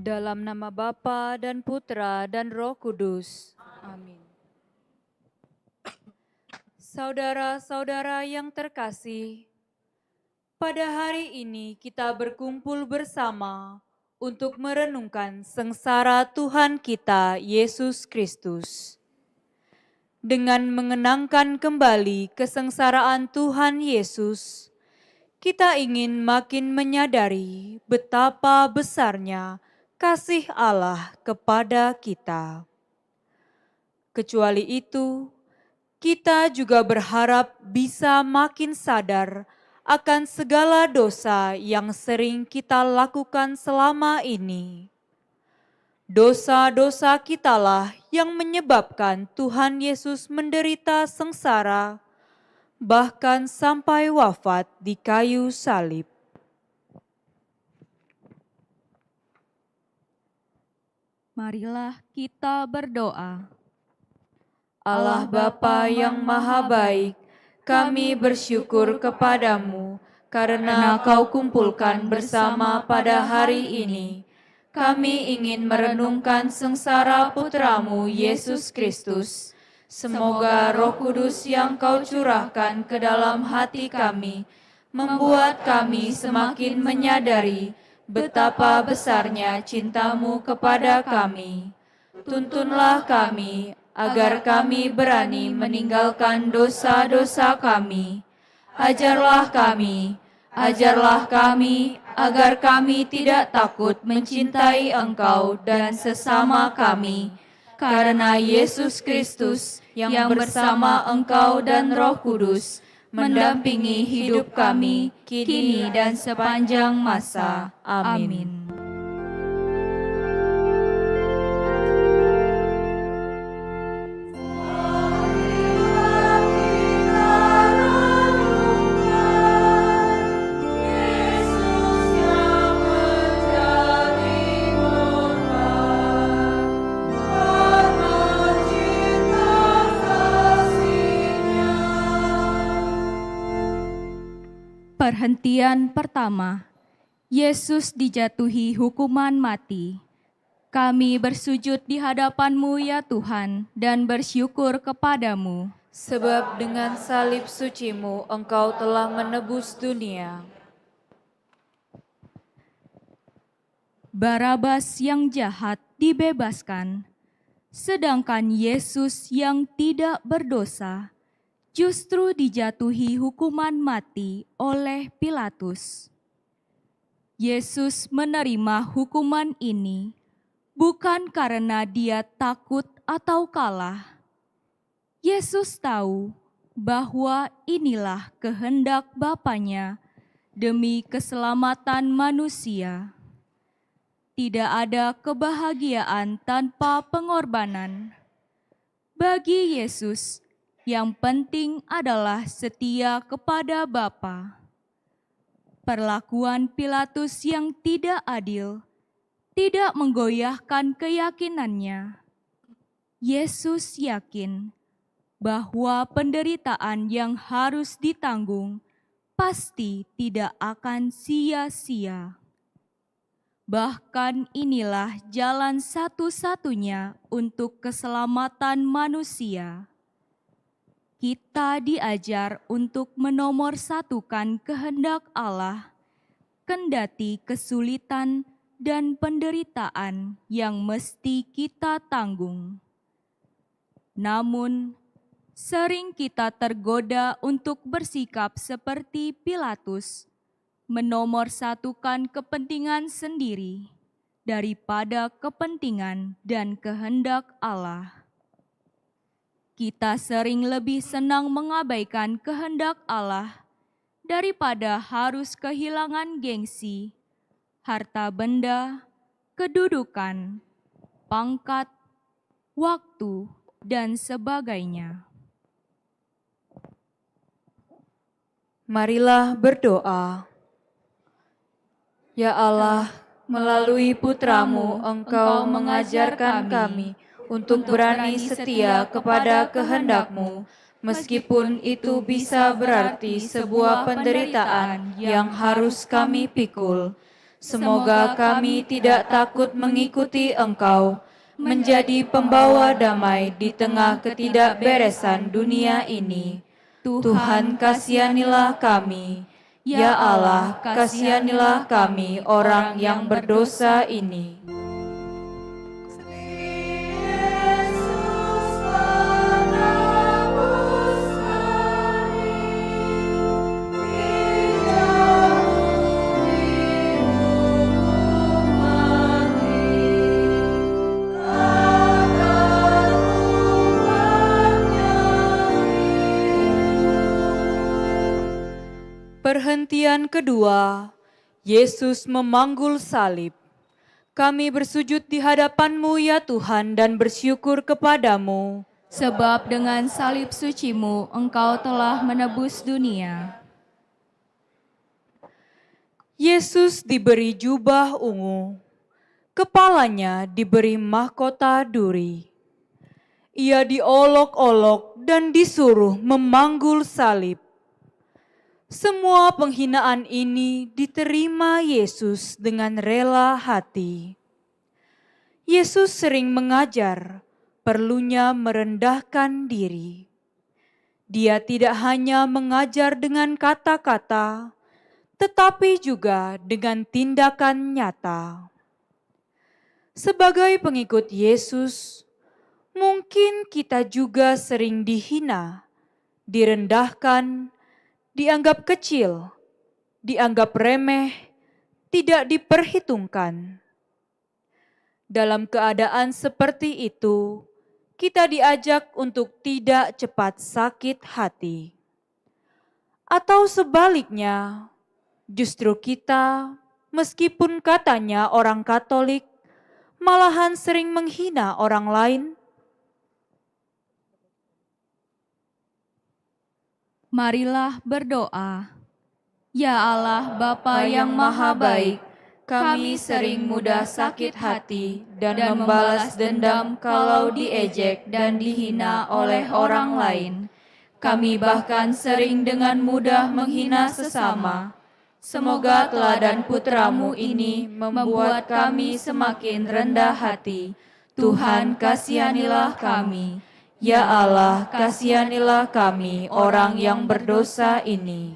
Dalam nama Bapa dan Putra dan Roh Kudus. Amin. Saudara-saudara yang terkasih, pada hari ini kita berkumpul bersama untuk merenungkan sengsara Tuhan kita, Yesus Kristus. Dengan mengenangkan kembali kesengsaraan Tuhan Yesus, kita ingin makin menyadari betapa besarnya kasih Allah kepada kita. Kecuali itu, kita juga berharap bisa makin sadar akan segala dosa yang sering kita lakukan selama ini. Dosa-dosa kitalah yang menyebabkan Tuhan Yesus menderita sengsara, bahkan sampai wafat di kayu salib. Marilah kita berdoa. Allah Bapa yang Maha Baik, kami bersyukur kepadamu karena Kau kumpulkan bersama pada hari ini. Kami ingin merenungkan sengsara Putramu Yesus Kristus. Semoga Roh Kudus yang Kau curahkan ke dalam hati kami membuat kami semakin menyadari betapa besarnya cinta-Mu kepada kami. Tuntunlah kami agar kami berani meninggalkan dosa-dosa kami. Ajarlah kami agar kami tidak takut mencintai Engkau dan sesama kami. Karena Yesus Kristus yang bersama Engkau dan Roh Kudus mendampingi hidup kami kini dan sepanjang masa. Amin. Perhentian pertama, Yesus dijatuhi hukuman mati. Kami bersujud di hadapan-Mu ya Tuhan dan bersyukur kepadamu. Sebab dengan salib suci-Mu Engkau telah menebus dunia. Barabas yang jahat dibebaskan, sedangkan Yesus yang tidak berdosa justru dijatuhi hukuman mati oleh Pilatus. Yesus menerima hukuman ini bukan karena Dia takut atau kalah. Yesus tahu bahwa inilah kehendak Bapanya demi keselamatan manusia. Tidak ada kebahagiaan tanpa pengorbanan. Bagi Yesus, yang penting adalah setia kepada Bapa. Perlakuan Pilatus yang tidak adil tidak menggoyahkan keyakinannya. Yesus yakin bahwa penderitaan yang harus ditanggung pasti tidak akan sia-sia. Bahkan inilah jalan satu-satunya untuk keselamatan manusia. Kita diajar untuk menomorsatukan kehendak Allah, kendati kesulitan dan penderitaan yang mesti kita tanggung. Namun, sering kita tergoda untuk bersikap seperti Pilatus, menomorsatukan kepentingan sendiri daripada kepentingan dan kehendak Allah. Kita sering lebih senang mengabaikan kehendak Allah daripada harus kehilangan gengsi, harta benda, kedudukan, pangkat, waktu, dan sebagainya. Marilah berdoa. Ya Allah, melalui Putramu Engkau mengajarkan kami untuk berani setia kepada kehendak-Mu, meskipun itu bisa berarti sebuah penderitaan yang harus kami pikul. Semoga kami tidak takut mengikuti Engkau, menjadi pembawa damai di tengah ketidakberesan dunia ini. Tuhan, kasihanilah kami. Ya Allah, kasihanilah kami orang yang berdosa ini. Perhentian kedua, Yesus memanggul salib. Kami bersujud di hadapan-Mu ya Tuhan dan bersyukur kepadamu. Sebab dengan salib suci-Mu Engkau telah menebus dunia. Yesus diberi jubah ungu, kepalanya diberi mahkota duri. Ia diolok-olok dan disuruh memanggul salib. Semua penghinaan ini diterima Yesus dengan rela hati. Yesus sering mengajar, perlunya merendahkan diri. Dia tidak hanya mengajar dengan kata-kata, tetapi juga dengan tindakan nyata. Sebagai pengikut Yesus, mungkin kita juga sering dihina, direndahkan, dianggap kecil, dianggap remeh, tidak diperhitungkan. Dalam keadaan seperti itu, kita diajak untuk tidak cepat sakit hati. Atau sebaliknya, justru kita, meskipun katanya orang Katolik, malahan sering menghina orang lain. Marilah berdoa. Ya Allah, Bapa yang Maha Baik, kami sering mudah sakit hati dan membalas dendam kalau diejek dan dihina oleh orang lain. Kami bahkan sering dengan mudah menghina sesama. Semoga teladan putra-Mu ini membuat kami semakin rendah hati. Tuhan, kasihanilah kami. Ya Allah, kasihanilah kami orang yang berdosa ini.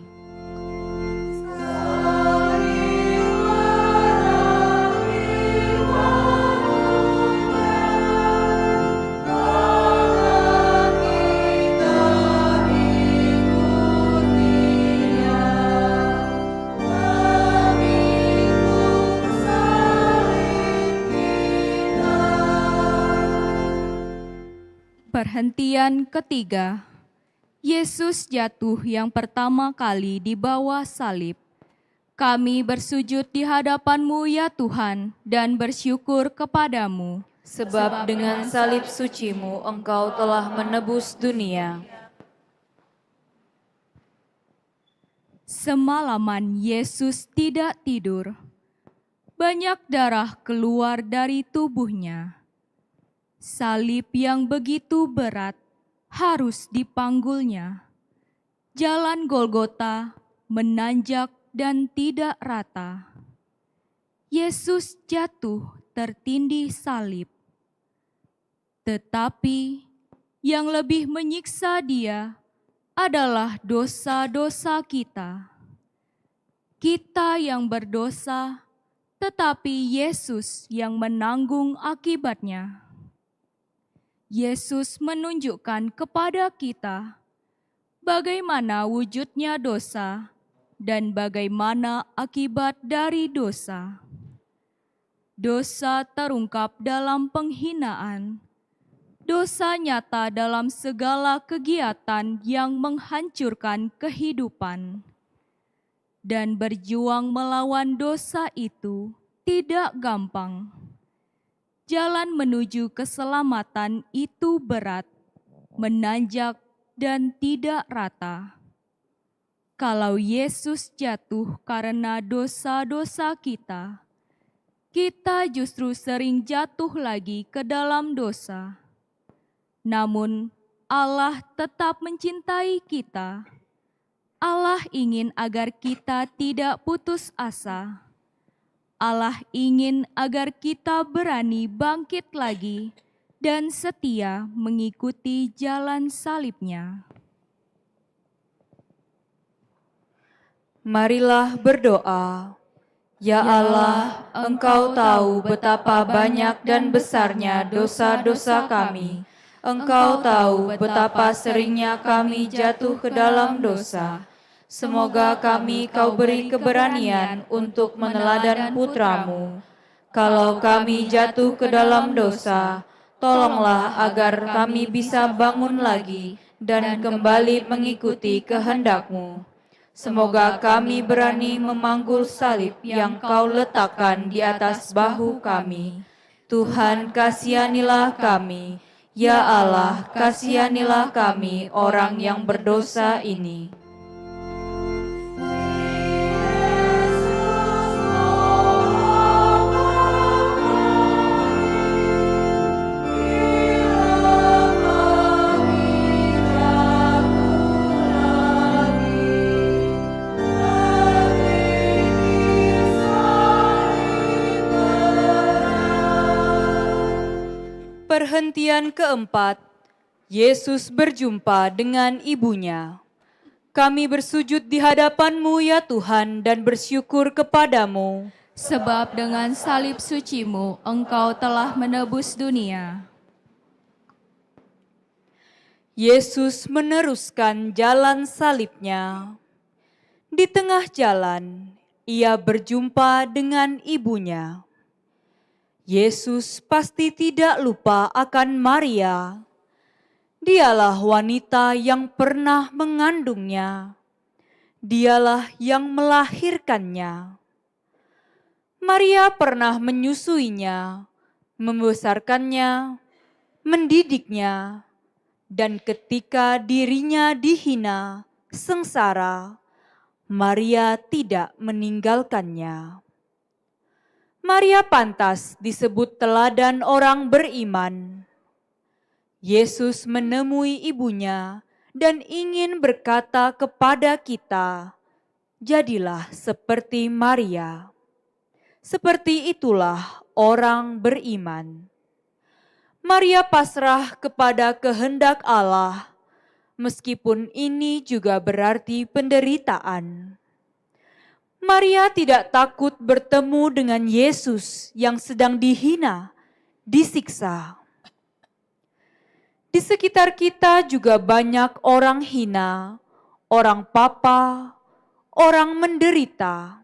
Perhentian ketiga, Yesus jatuh yang pertama kali di bawah salib. Kami bersujud di hadapan-Mu ya Tuhan dan bersyukur kepadamu. Sebab dengan salib suci-Mu Engkau telah menebus dunia. Semalaman Yesus tidak tidur. Banyak darah keluar dari tubuhnya. Salib yang begitu berat harus dipanggulnya. Jalan Golgota menanjak dan tidak rata. Yesus jatuh tertindih salib. Tetapi yang lebih menyiksa Dia adalah dosa-dosa kita. Kita yang berdosa, tetapi Yesus yang menanggung akibatnya. Yesus menunjukkan kepada kita bagaimana wujudnya dosa dan bagaimana akibat dari dosa. Dosa terungkap dalam penghinaan, dosa nyata dalam segala kegiatan yang menghancurkan kehidupan. Dan berjuang melawan dosa itu tidak gampang. Jalan menuju keselamatan itu berat, menanjak, dan tidak rata. Kalau Yesus jatuh karena dosa-dosa kita, kita justru sering jatuh lagi ke dalam dosa. Namun, Allah tetap mencintai kita. Allah ingin agar kita tidak putus asa. Allah ingin agar kita berani bangkit lagi dan setia mengikuti jalan salib-Nya. Marilah berdoa. Ya Allah, Engkau tahu betapa banyak dan besarnya dosa-dosa kami. Engkau tahu betapa seringnya kami jatuh ke dalam dosa. Semoga kami Kau beri keberanian untuk meneladan putra-Mu. Kalau kami jatuh ke dalam dosa, tolonglah agar kami bisa bangun lagi dan kembali mengikuti kehendak-Mu. Semoga kami berani memanggul salib yang Kau letakkan di atas bahu kami. Tuhan, kasihanilah kami. Ya Allah, kasihanilah kami orang yang berdosa ini. Perhentian keempat, Yesus berjumpa dengan ibunya. Kami bersujud di hadapan-Mu ya Tuhan dan bersyukur kepada-Mu. Sebab dengan salib suci-Mu, Engkau telah menebus dunia. Yesus meneruskan jalan salibnya. Di tengah jalan, Ia berjumpa dengan ibunya. Yesus pasti tidak lupa akan Maria. Dialah wanita yang pernah mengandungnya. Dialah yang melahirkannya. Maria pernah menyusuinya, membesarkannya, mendidiknya, dan ketika dirinya dihina, sengsara, Maria tidak meninggalkannya. Maria pantas disebut teladan orang beriman. Yesus menemui ibunya dan ingin berkata kepada kita, jadilah seperti Maria. Seperti itulah orang beriman. Maria pasrah kepada kehendak Allah, meskipun ini juga berarti penderitaan. Maria tidak takut bertemu dengan Yesus yang sedang dihina, disiksa. Di sekitar kita juga banyak orang hina, orang papa, orang menderita.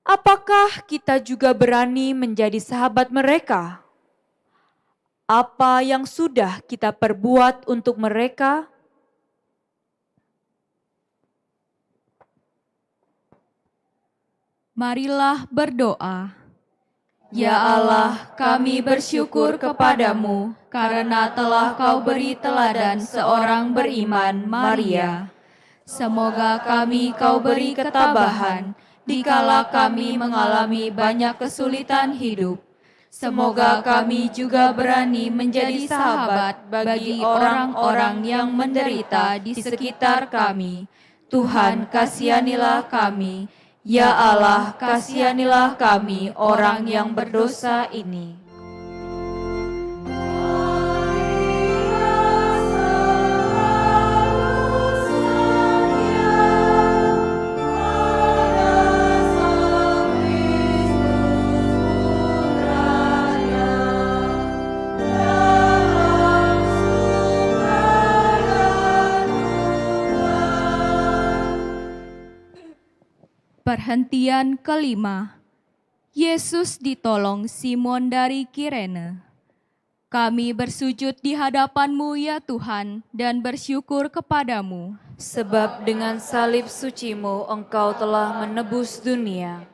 Apakah kita juga berani menjadi sahabat mereka? Apa yang sudah kita perbuat untuk mereka? Marilah berdoa. Ya Allah, kami bersyukur kepada-Mu karena telah Kau beri teladan seorang beriman, Maria. Semoga kami Kau beri ketabahan dikala kami mengalami banyak kesulitan hidup. Semoga kami juga berani menjadi sahabat bagi orang-orang yang menderita di sekitar kami. Tuhan, kasihanilah kami. Ya Allah, kasihanilah kami orang yang berdosa ini. Perhentian kelima, Yesus ditolong Simon dari Kirene. Kami bersujud di hadapan-Mu ya Tuhan dan bersyukur kepada-Mu. Sebab dengan salib suci-Mu Engkau telah menebus dunia.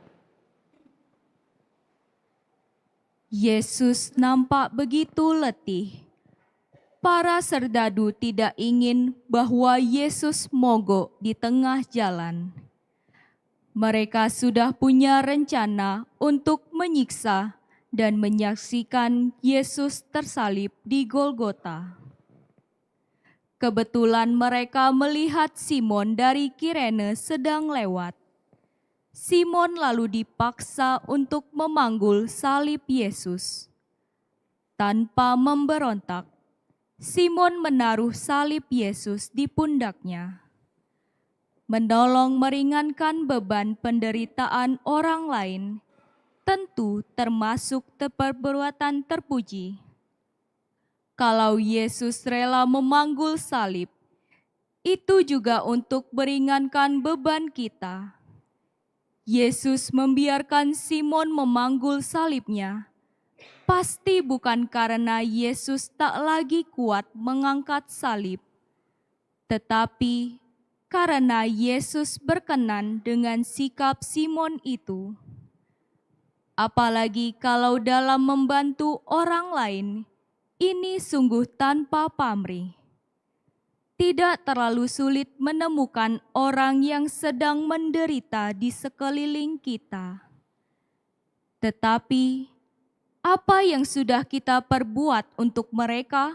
Yesus nampak begitu letih. Para serdadu tidak ingin bahwa Yesus mogok di tengah jalan. Mereka sudah punya rencana untuk menyiksa dan menyaksikan Yesus tersalib di Golgota. Kebetulan mereka melihat Simon dari Kirene sedang lewat. Simon lalu dipaksa untuk memanggul salib Yesus. Tanpa memberontak, Simon menaruh salib Yesus di pundaknya. Menolong meringankan beban penderitaan orang lain tentu termasuk perbuatan terpuji. Kalau Yesus rela memanggul salib, itu juga untuk meringankan beban kita. Yesus membiarkan Simon memanggul salibnya, pasti bukan karena Yesus tak lagi kuat mengangkat salib, tetapi karena Yesus berkenan dengan sikap Simon itu. Apalagi kalau dalam membantu orang lain, ini sungguh tanpa pamrih. Tidak terlalu sulit menemukan orang yang sedang menderita di sekeliling kita. Tetapi, apa yang sudah kita perbuat untuk mereka?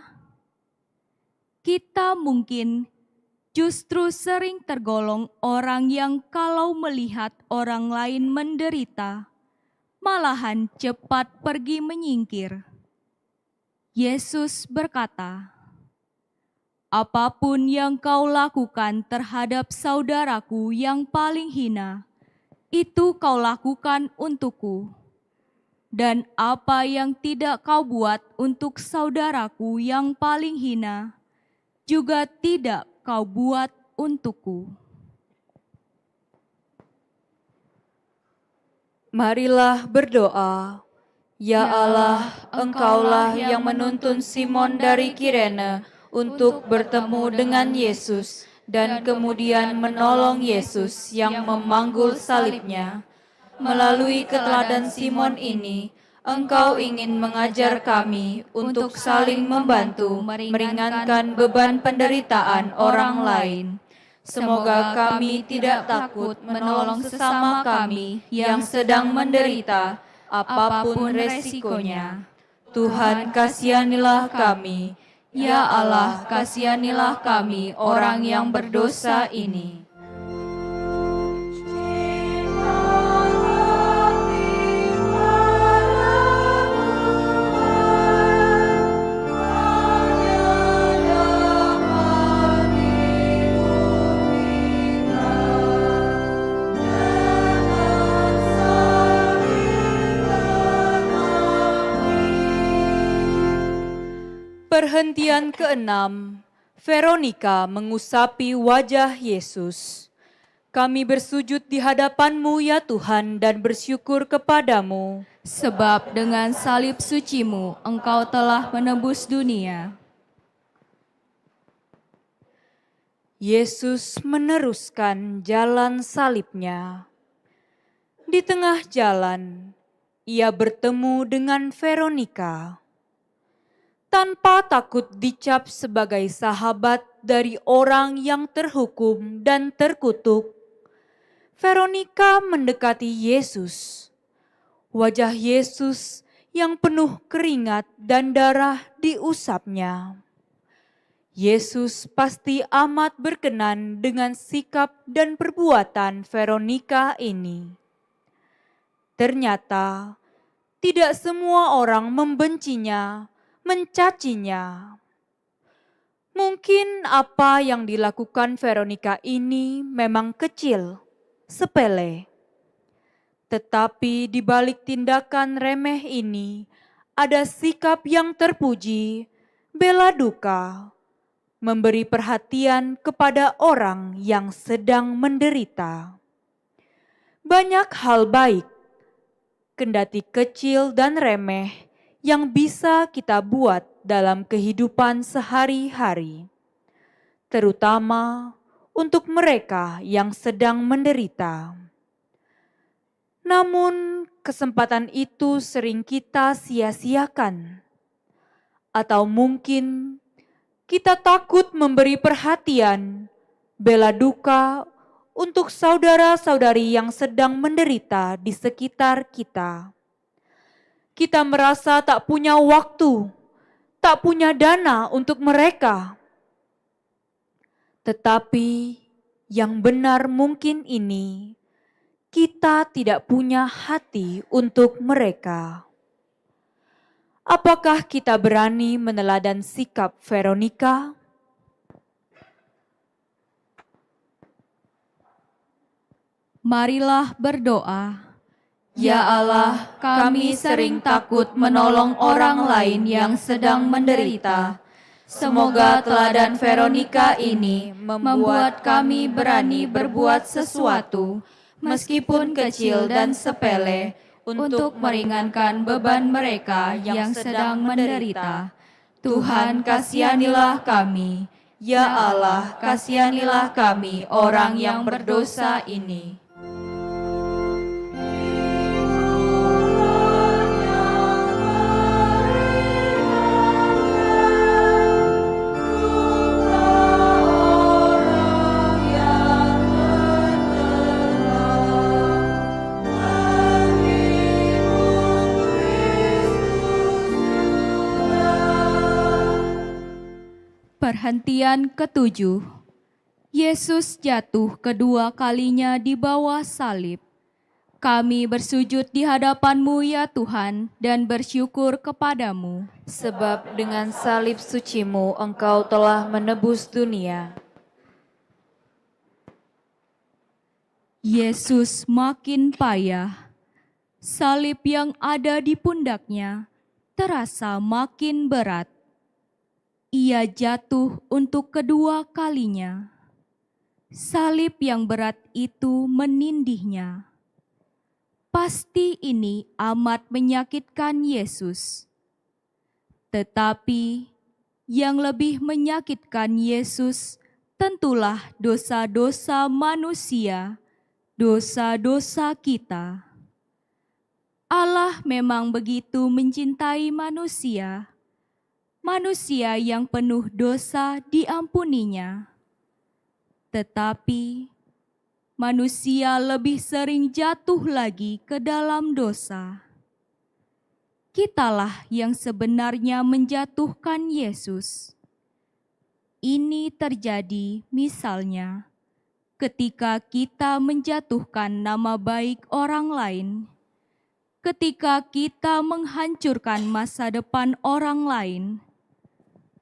Kita mungkin justru sering tergolong orang yang kalau melihat orang lain menderita, malahan cepat pergi menyingkir. Yesus berkata, "Apapun yang kau lakukan terhadap saudaraku yang paling hina, itu kau lakukan untukku. Dan apa yang tidak kau buat untuk saudaraku yang paling hina, juga tidak kau buat untukku." Marilah berdoa. Ya Allah, Engkaulah yang menuntun Simon dari Kirene untuk bertemu dengan Yesus dan kemudian menolong Yesus yang memanggul salibnya. Melalui keteladan Simon ini, Engkau ingin mengajar kami untuk saling membantu meringankan beban penderitaan orang lain. Semoga kami tidak takut menolong sesama kami yang sedang menderita, apapun resikonya. Tuhan, kasihanilah kami. Ya Allah, kasihanilah kami orang yang berdosa ini. Perhentian ke-6, Veronika mengusapi wajah Yesus. Kami bersujud di hadapan-Mu ya Tuhan dan bersyukur kepadamu. Sebab dengan salib suci-Mu, Engkau telah menebus dunia. Yesus meneruskan jalan salibnya. Di tengah jalan, Ia bertemu dengan Veronika. Tanpa takut dicap sebagai sahabat dari orang yang terhukum dan terkutuk, Veronika mendekati Yesus. Wajah Yesus yang penuh keringat dan darah diusapnya. Yesus pasti amat berkenan dengan sikap dan perbuatan Veronika ini. Ternyata tidak semua orang membencinya, mencacinya. Mungkin apa yang dilakukan Veronika ini memang kecil, sepele. Tetapi di balik tindakan remeh ini ada sikap yang terpuji, bela duka, memberi perhatian kepada orang yang sedang menderita. Banyak hal baik, kendati kecil dan remeh, yang bisa kita buat dalam kehidupan sehari-hari, terutama untuk mereka yang sedang menderita. Namun, kesempatan itu sering kita sia-siakan, atau mungkin kita takut memberi perhatian, bela duka untuk saudara-saudari yang sedang menderita di sekitar kita. Kita merasa tak punya waktu, tak punya dana untuk mereka. Tetapi yang benar mungkin ini, kita tidak punya hati untuk mereka. Apakah kita berani meneladan sikap Veronika? Marilah berdoa. Ya Allah, kami sering takut menolong orang lain yang sedang menderita. Semoga teladan Veronika ini membuat kami berani berbuat sesuatu, meskipun kecil dan sepele, untuk meringankan beban mereka yang sedang menderita. Tuhan, kasihanilah kami. Ya Allah, kasihanilah kami orang yang berdosa ini. Perhentian ketujuh. Yesus jatuh kedua kalinya di bawah salib. Kami bersujud di hadapan-Mu ya Tuhan dan bersyukur kepadamu. Sebab dengan salib suci-Mu Engkau telah menebus dunia. Yesus makin payah. Salib yang ada di pundaknya terasa makin berat. Ia jatuh untuk kedua kalinya. Salib yang berat itu menindihnya. Pasti ini amat menyakitkan Yesus. Tetapi yang lebih menyakitkan Yesus tentulah dosa-dosa manusia, dosa-dosa kita. Allah memang begitu mencintai manusia. Manusia yang penuh dosa diampuninya. Tetapi manusia lebih sering jatuh lagi ke dalam dosa. Kitalah yang sebenarnya menjatuhkan Yesus. Ini terjadi misalnya ketika kita menjatuhkan nama baik orang lain, ketika kita menghancurkan masa depan orang lain,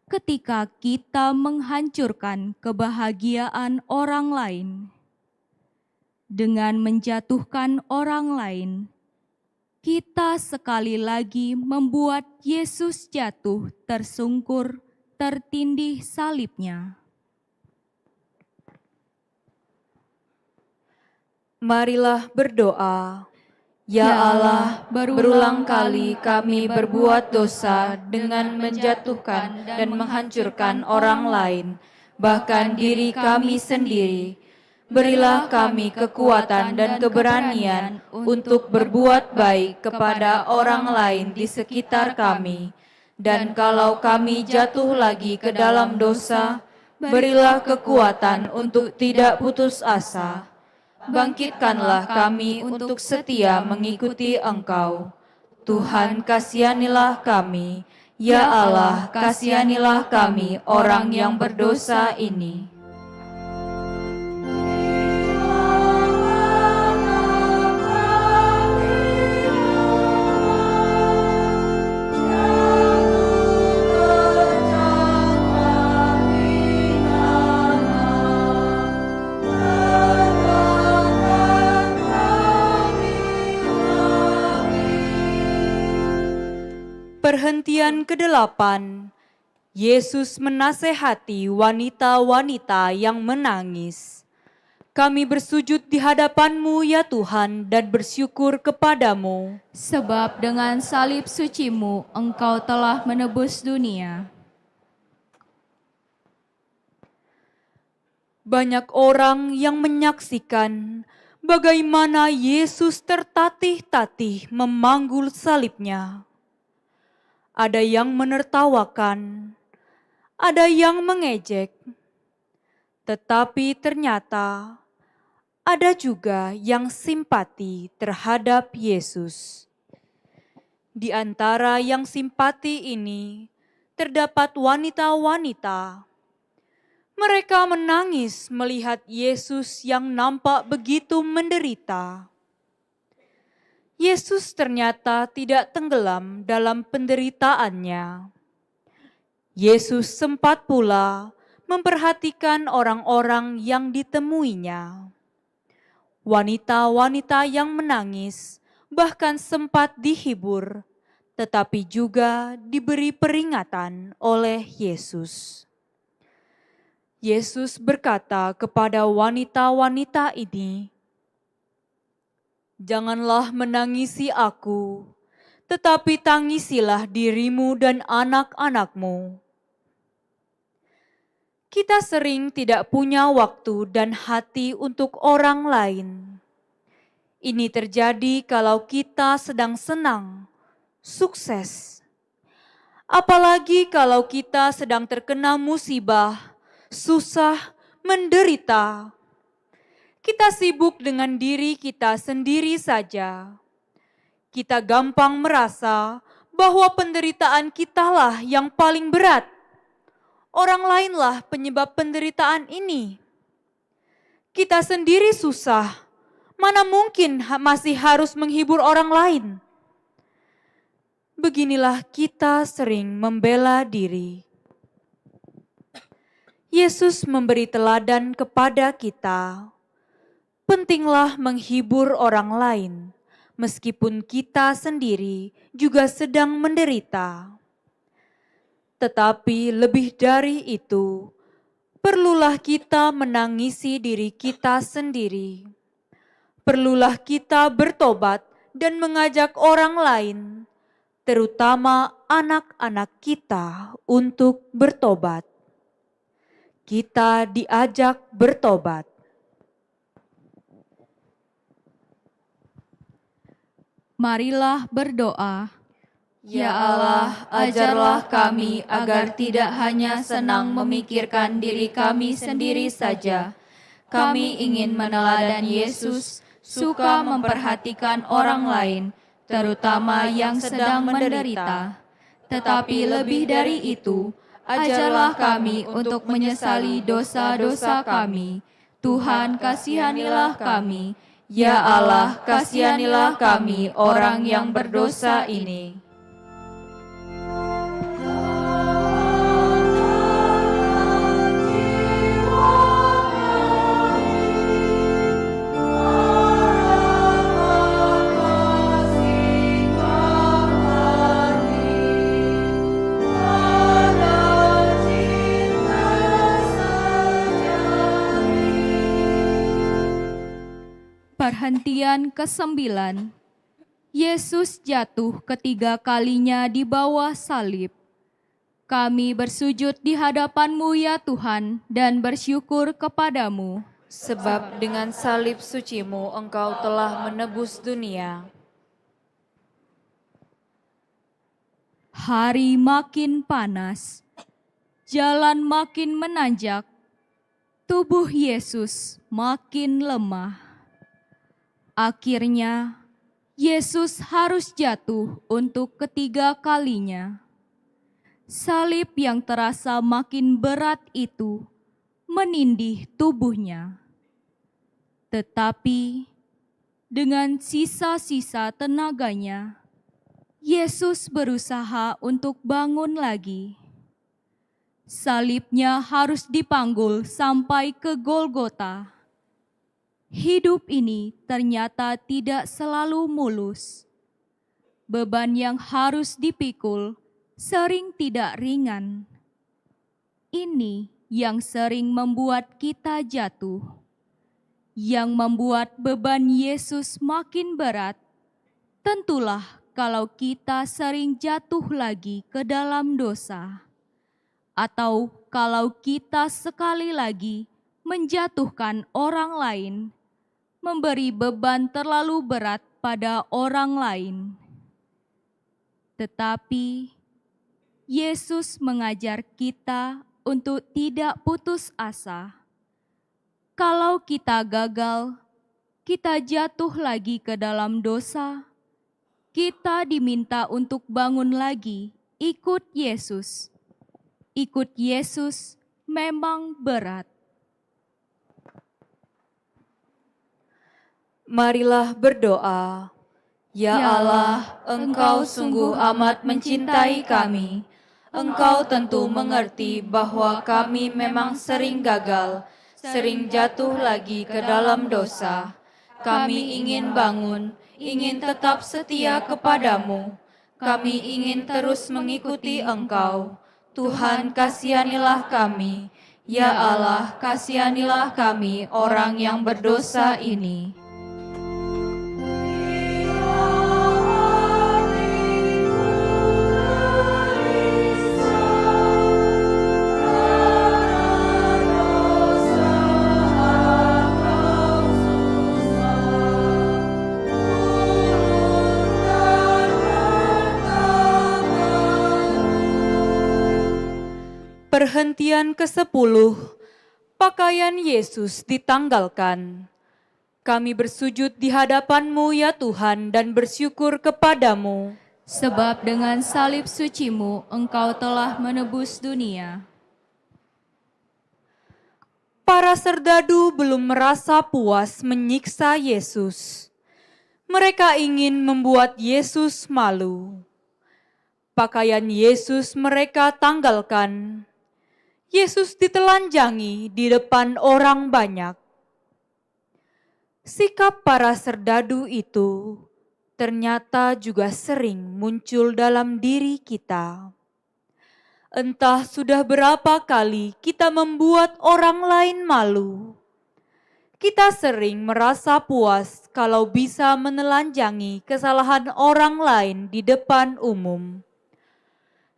ketika kita menghancurkan kebahagiaan orang lain. Dengan menjatuhkan orang lain, kita sekali lagi membuat Yesus jatuh tersungkur, tertindih salibnya. Marilah berdoa. Ya Allah, berulang kali kami berbuat dosa dengan menjatuhkan dan menghancurkan orang lain, bahkan diri kami sendiri. Berilah kami kekuatan dan keberanian untuk berbuat baik kepada orang lain di sekitar kami. Dan kalau kami jatuh lagi ke dalam dosa, berilah kekuatan untuk tidak putus asa. Bangkitkanlah kami untuk setia mengikuti Engkau. Tuhan, kasihanilah kami. Ya Allah, kasihanilah kami orang yang berdosa ini. Perhentian ke-8. Yesus menasehati wanita-wanita yang menangis. Kami bersujud di hadapan-Mu ya Tuhan dan bersyukur kepadamu. Sebab dengan salib suci-Mu Engkau telah menebus dunia. Banyak orang yang menyaksikan bagaimana Yesus tertatih-tatih memanggul salibnya. Ada yang menertawakan, ada yang mengejek, tetapi ternyata ada juga yang simpati terhadap Yesus. Di antara yang simpati ini terdapat wanita-wanita. Mereka menangis melihat Yesus yang nampak begitu menderita. Yesus ternyata tidak tenggelam dalam penderitaannya. Yesus sempat pula memperhatikan orang-orang yang ditemuinya. Wanita-wanita yang menangis bahkan sempat dihibur, tetapi juga diberi peringatan oleh Yesus. Yesus berkata kepada wanita-wanita ini, "Janganlah menangisi aku, tetapi tangisilah dirimu dan anak-anakmu." Kita sering tidak punya waktu dan hati untuk orang lain. Ini terjadi kalau kita sedang senang, sukses. Apalagi kalau kita sedang terkena musibah, susah, menderita. Kita sibuk dengan diri kita sendiri saja. Kita gampang merasa bahwa penderitaan kitalah yang paling berat. Orang lainlah penyebab penderitaan ini. Kita sendiri susah, mana mungkin masih harus menghibur orang lain? Beginilah kita sering membela diri. Yesus memberi teladan kepada kita. Pentinglah menghibur orang lain, meskipun kita sendiri juga sedang menderita. Tetapi lebih dari itu, perlulah kita menangisi diri kita sendiri. Perlulah kita bertobat dan mengajak orang lain, terutama anak-anak kita, untuk bertobat. Kita diajak bertobat. Marilah berdoa. Ya Allah, ajarlah kami agar tidak hanya senang memikirkan diri kami sendiri saja. Kami ingin meneladani Yesus, suka memperhatikan orang lain, terutama yang sedang menderita. Tetapi lebih dari itu, ajarlah kami untuk menyesali dosa-dosa kami. Tuhan, kasihanilah kami. Ya Allah, kasihanilah kami orang yang berdosa ini. Perhentian ke-9. Yesus jatuh ketiga kalinya di bawah salib. Kami bersujud di hadapan-Mu ya Tuhan dan bersyukur kepadamu. Sebab dengan salib suci-Mu Engkau telah menebus dunia. Hari makin panas, jalan makin menanjak, tubuh Yesus makin lemah. Akhirnya, Yesus harus jatuh untuk ketiga kalinya. Salib yang terasa makin berat itu menindih tubuhnya. Tetapi, dengan sisa-sisa tenaganya, Yesus berusaha untuk bangun lagi. Salibnya harus dipanggul sampai ke Golgota. Hidup ini ternyata tidak selalu mulus. Beban yang harus dipikul sering tidak ringan. Ini yang sering membuat kita jatuh. Yang membuat beban Yesus makin berat, tentulah kalau kita sering jatuh lagi ke dalam dosa. Atau kalau kita sekali lagi menjatuhkan orang lain, memberi beban terlalu berat pada orang lain. Tetapi Yesus mengajar kita untuk tidak putus asa. Kalau kita gagal, kita jatuh lagi ke dalam dosa, kita diminta untuk bangun lagi, ikut Yesus. Ikut Yesus memang berat. Marilah berdoa. Ya Allah, Engkau sungguh amat mencintai kami. Engkau tentu mengerti bahwa kami memang sering gagal, sering jatuh lagi ke dalam dosa. Kami ingin bangun, ingin tetap setia kepadamu. Kami ingin terus mengikuti Engkau. Tuhan, kasihanilah kami. Ya Allah, kasihanilah kami orang yang berdosa ini. Perhentian ke-10, pakaian Yesus ditanggalkan. Kami bersujud di hadapan-Mu ya Tuhan dan bersyukur kepadamu. Sebab dengan salib suci-Mu, Engkau telah menebus dunia. Para serdadu belum merasa puas menyiksa Yesus. Mereka ingin membuat Yesus malu. Pakaian Yesus mereka tanggalkan. Yesus ditelanjangi di depan orang banyak. Sikap para serdadu itu ternyata juga sering muncul dalam diri kita. Entah sudah berapa kali kita membuat orang lain malu. Kita sering merasa puas kalau bisa menelanjangi kesalahan orang lain di depan umum.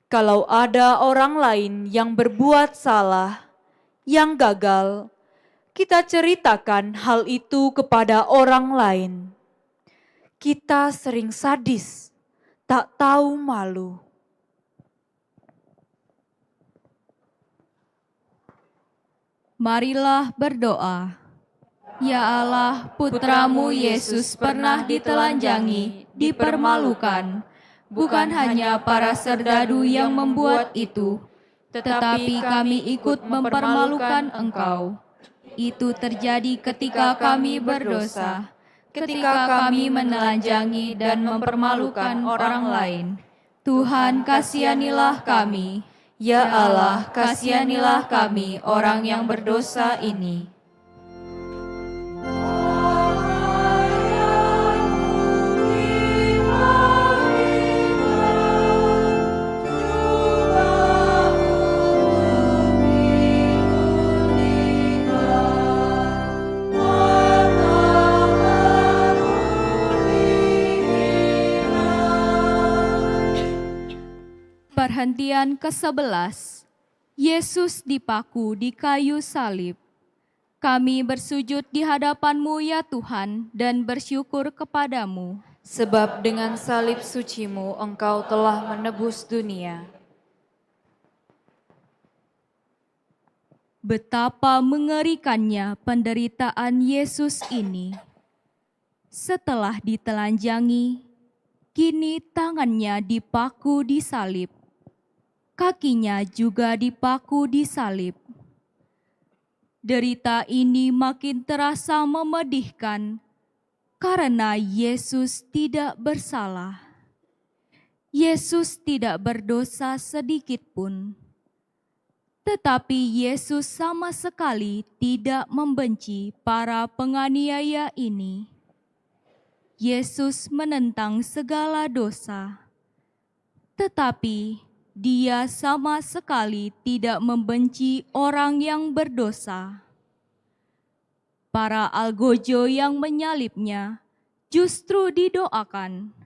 Kalau ada orang lain yang berbuat salah, yang gagal, kita ceritakan hal itu kepada orang lain. Kita sering sadis, tak tahu malu. Marilah berdoa. Ya Allah, Putra-Mu Yesus pernah ditelanjangi, dipermalukan. Bukan hanya para serdadu yang membuat itu, tetapi kami ikut mempermalukan Engkau. Itu terjadi ketika kami berdosa, ketika kami menelanjangi dan mempermalukan orang lain. Tuhan, kasihanilah kami. Ya Allah, kasihanilah kami orang yang berdosa ini. Perhentian ke-11, Yesus dipaku di kayu salib. Kami bersujud di hadapan-Mu ya Tuhan dan bersyukur kepadamu. Sebab dengan salib suci-Mu Engkau telah menebus dunia. Betapa mengerikannya penderitaan Yesus ini. Setelah ditelanjangi, kini tangannya dipaku di salib. Kakinya juga dipaku di salib. Derita ini makin terasa memedihkan karena Yesus tidak bersalah. Yesus tidak berdosa sedikit pun. Tetapi Yesus sama sekali tidak membenci para penganiaya ini. Yesus menentang segala dosa. Tetapi Dia sama sekali tidak membenci orang yang berdosa. Para algojo yang menyalibnya justru didoakan,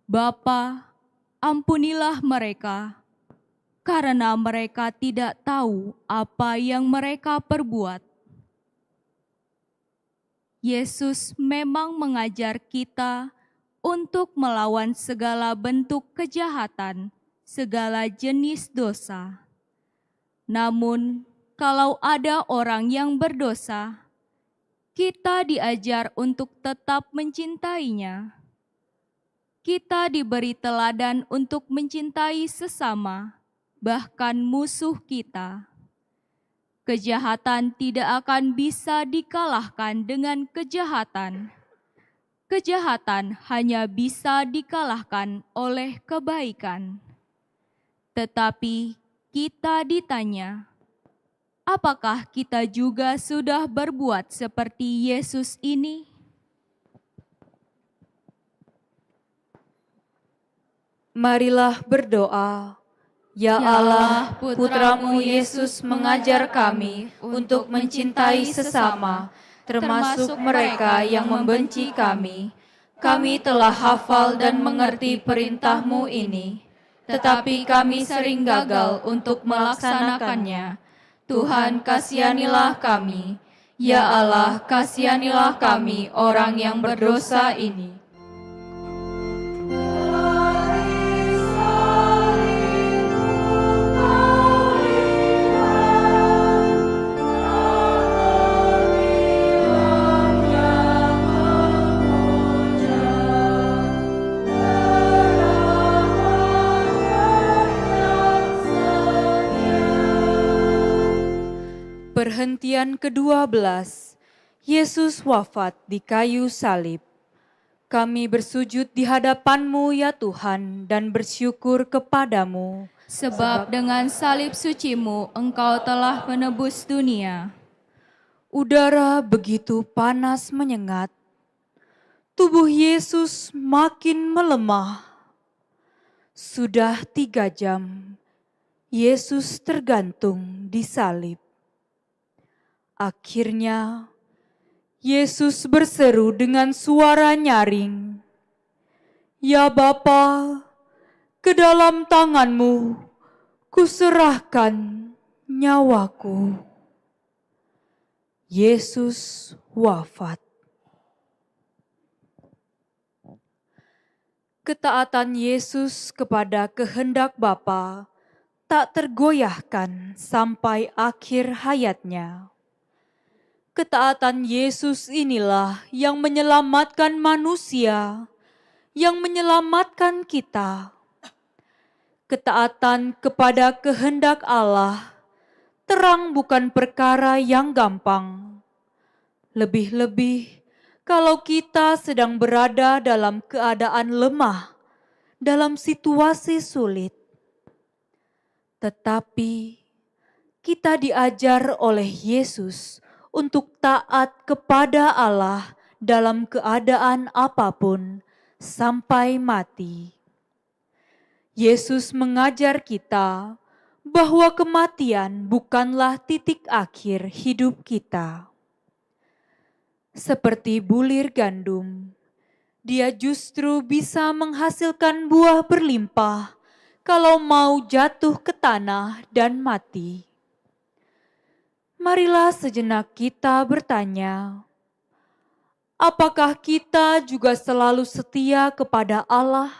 Bapa, ampunilah mereka, karena mereka tidak tahu apa yang mereka perbuat. Yesus memang mengajar kita untuk melawan segala bentuk kejahatan, segala jenis dosa. Namun, kalau ada orang yang berdosa, kita diajar untuk tetap mencintainya. Kita diberi teladan untuk mencintai sesama, bahkan musuh kita. Kejahatan tidak akan bisa dikalahkan dengan kejahatan, kejahatan hanya bisa dikalahkan oleh kebaikan. Tetapi kita ditanya, apakah kita juga sudah berbuat seperti Yesus ini? Marilah berdoa. Ya Allah, Putra-Mu Yesus mengajar kami untuk mencintai sesama, termasuk mereka yang membenci kami. Kami telah hafal dan mengerti perintah-Mu ini, tetapi kami sering gagal untuk melaksanakannya. Tuhan, kasihanilah kami. Ya Allah, kasihanilah kami orang yang berdosa ini. Perhentian ke-12, Yesus wafat di kayu salib. Kami bersujud di hadapan-Mu ya Tuhan dan bersyukur kepadamu. Sebab dengan salib suci-Mu Engkau telah menebus dunia. Udara begitu panas menyengat. Tubuh Yesus makin melemah. Sudah 3 jam, Yesus tergantung di salib. Akhirnya, Yesus berseru dengan suara nyaring, "Ya Bapa, ke dalam tangan-Mu kuserahkan nyawaku." Yesus wafat. Ketaatan Yesus kepada kehendak Bapa tak tergoyahkan sampai akhir hayatnya. Ketaatan Yesus inilah yang menyelamatkan manusia, yang menyelamatkan kita. Ketaatan kepada kehendak Allah terang bukan perkara yang gampang. Lebih-lebih kalau kita sedang berada dalam keadaan lemah, dalam situasi sulit. Tetapi kita diajar oleh Yesus untuk taat kepada Allah dalam keadaan apapun sampai mati. Yesus mengajar kita bahwa kematian bukanlah titik akhir hidup kita. Seperti bulir gandum, dia justru bisa menghasilkan buah berlimpah kalau mau jatuh ke tanah dan mati. Marilah sejenak kita bertanya, apakah kita juga selalu setia kepada Allah?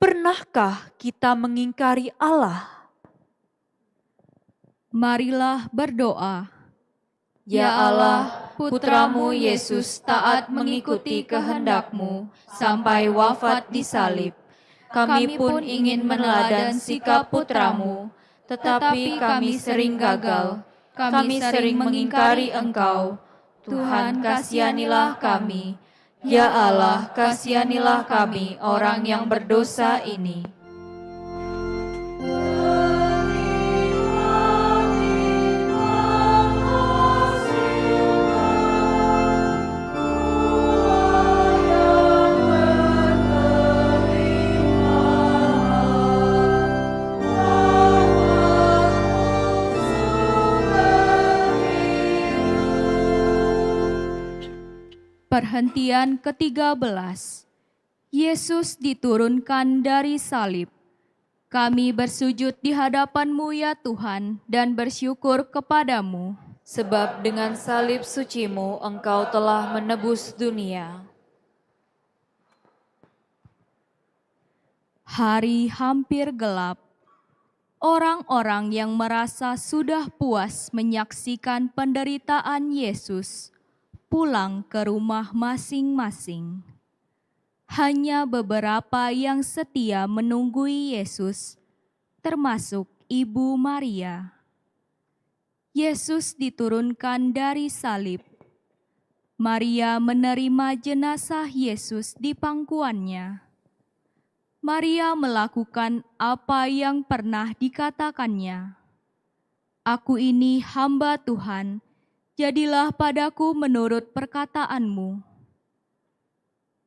Pernahkah kita mengingkari Allah? Marilah berdoa. Ya Allah, Putra-Mu Yesus taat mengikuti kehendak-Mu sampai wafat di salib. Kami pun ingin meneladan sikap Putra-Mu, tetapi kami sering gagal. Kami sering mengingkari Engkau. Tuhan, kasihanilah kami. Ya Allah, kasihanilah kami orang yang berdosa ini. Perhentian ke-13. Yesus diturunkan dari salib. Kami bersujud di hadapan-Mu ya Tuhan dan bersyukur kepadamu. Sebab dengan salib suci-Mu Engkau telah menebus dunia. Hari hampir gelap. Orang-orang yang merasa sudah puas menyaksikan penderitaan Yesus pulang ke rumah masing-masing. Hanya beberapa yang setia menunggui Yesus, termasuk Ibu Maria. Yesus diturunkan dari salib. Maria menerima jenazah Yesus di pangkuannya. Maria melakukan apa yang pernah dikatakannya. Aku ini hamba Tuhan, jadilah padaku menurut perkataanmu.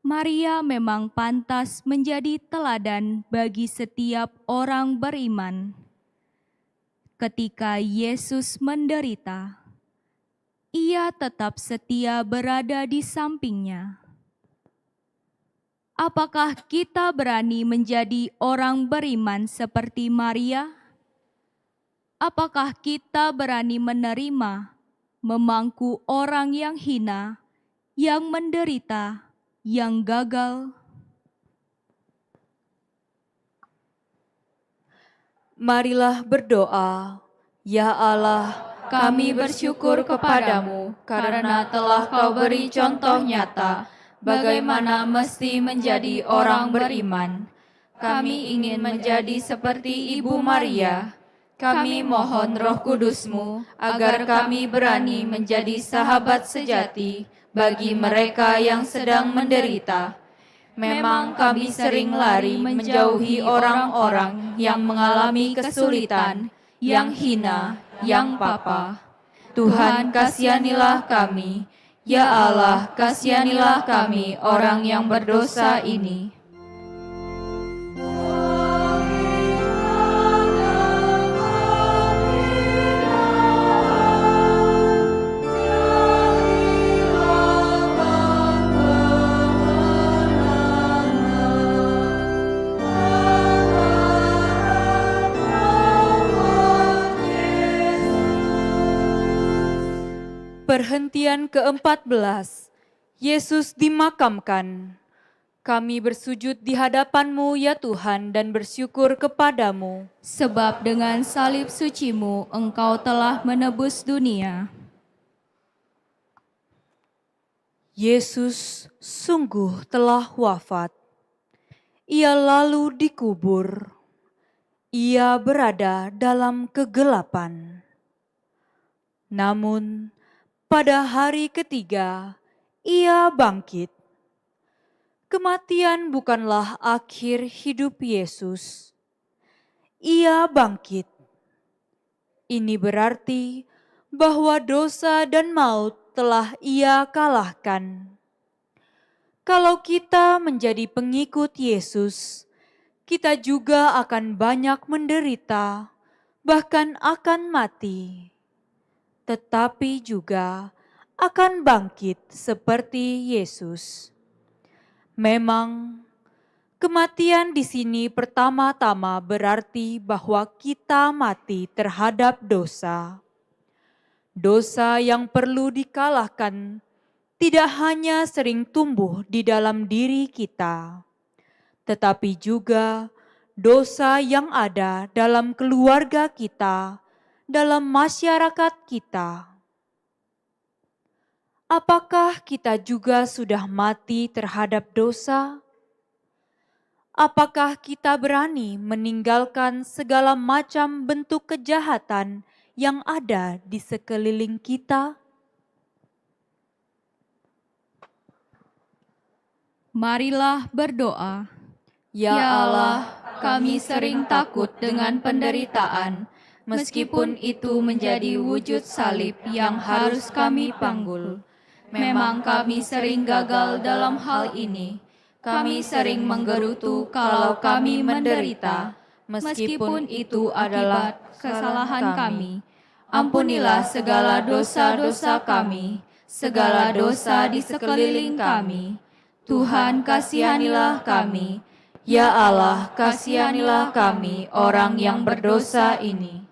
Maria memang pantas menjadi teladan bagi setiap orang beriman. Ketika Yesus menderita, ia tetap setia berada di sampingnya. Apakah kita berani menjadi orang beriman seperti Maria? Apakah kita berani menerima, memangku orang yang hina, yang menderita, yang gagal? Marilah berdoa. Ya Allah, kami bersyukur kepadamu karena telah Kau beri contoh nyata bagaimana mesti menjadi orang beriman. Kami ingin menjadi seperti Ibu Maria. Kami mohon Roh Kudus-Mu agar kami berani menjadi sahabat sejati bagi mereka yang sedang menderita. Memang kami sering lari menjauhi orang-orang yang mengalami kesulitan, yang hina, yang papa. Tuhan, kasihanilah kami. Ya Allah, kasihanilah kami orang yang berdosa ini. Perhentian ke-14. Yesus dimakamkan. Kami bersujud di hadapan-Mu ya Tuhan dan bersyukur kepadamu. Sebab dengan salib suci-Mu Engkau telah menebus dunia. Yesus sungguh telah wafat. Ia lalu dikubur. Ia berada dalam kegelapan. Namun, pada hari ketiga, ia bangkit. Kematian bukanlah akhir hidup Yesus. Ia bangkit. Ini berarti bahwa dosa dan maut telah ia kalahkan. Kalau kita menjadi pengikut Yesus, kita juga akan banyak menderita, bahkan akan mati. Tetapi juga akan bangkit seperti Yesus. Memang, kematian di sini pertama-tama berarti bahwa kita mati terhadap dosa. Dosa yang perlu dikalahkan tidak hanya sering tumbuh di dalam diri kita, tetapi juga dosa yang ada dalam keluarga kita, dalam masyarakat kita. Apakah kita juga sudah mati terhadap dosa? Apakah kita berani meninggalkan segala macam bentuk kejahatan yang ada di sekeliling kita? Marilah berdoa. Ya Allah, kami sering takut dengan penderitaan, meskipun itu menjadi wujud salib yang harus kami panggul. Memang kami sering gagal dalam hal ini. Kami sering menggerutu kalau kami menderita, meskipun itu adalah kesalahan kami. Ampunilah segala dosa-dosa kami, segala dosa di sekeliling kami. Tuhan, kasihanilah kami. Ya Allah, kasihanilah kami orang yang berdosa ini.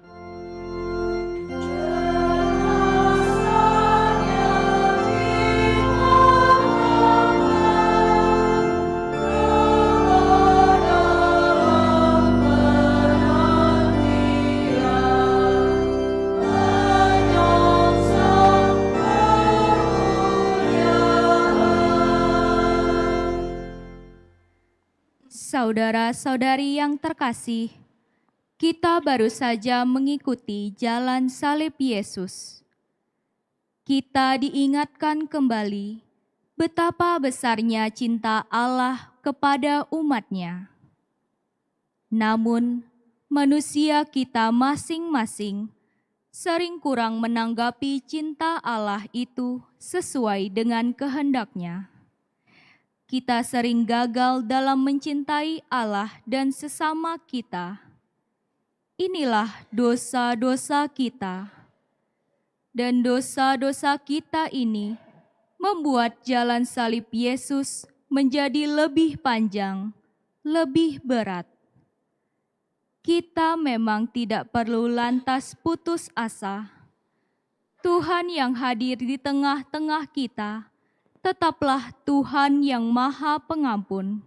Saudara-saudari yang terkasih, kita baru saja mengikuti jalan salib Yesus. kita diingatkan kembali betapa besarnya cinta Allah kepada umat-Nya. Namun, manusia kita masing-masing sering kurang menanggapi cinta Allah itu sesuai dengan kehendak-Nya. Kita sering gagal dalam mencintai Allah dan sesama kita. Inilah dosa-dosa kita. Dan dosa-dosa kita ini membuat jalan salib Yesus menjadi lebih panjang, lebih berat. Kita memang tidak perlu lantas putus asa. Tuhan yang hadir di tengah-tengah kita tetaplah Tuhan yang Maha Pengampun.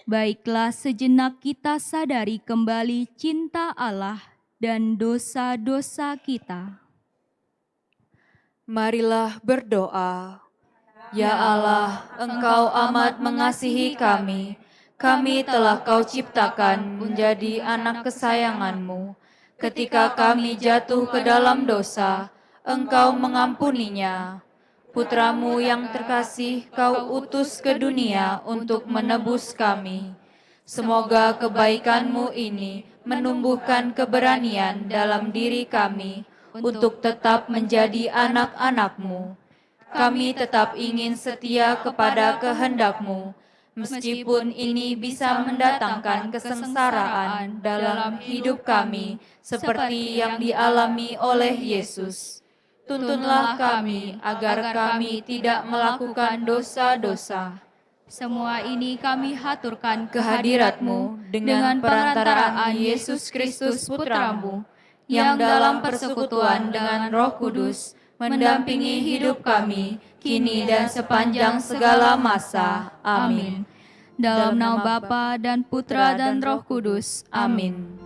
Baiklah sejenak kita sadari kembali cinta Allah dan dosa-dosa kita. Marilah berdoa. Ya Allah, Engkau amat mengasihi kami. Kami telah Kau ciptakan menjadi anak kesayangan-Mu. Ketika kami jatuh ke dalam dosa, Engkau mengampuninya. Putra-Mu yang terkasih Kau utus ke dunia untuk menebus kami. Semoga kebaikan-Mu ini menumbuhkan keberanian dalam diri kami untuk tetap menjadi anak-anak-Mu. Kami tetap ingin setia kepada kehendak-Mu, meskipun ini bisa mendatangkan kesengsaraan dalam hidup kami, seperti yang dialami oleh Yesus. Tuntunlah kami agar kami tidak melakukan dosa-dosa. Semua ini kami haturkan Kehadirat-Mu dengan perantaraan Yesus Kristus Putra-Mu, yang dalam persekutuan dengan Roh Kudus mendampingi hidup kami, kini dan sepanjang segala masa. Amin. Dalam nama Bapa dan Putra dan Roh Kudus. Amin.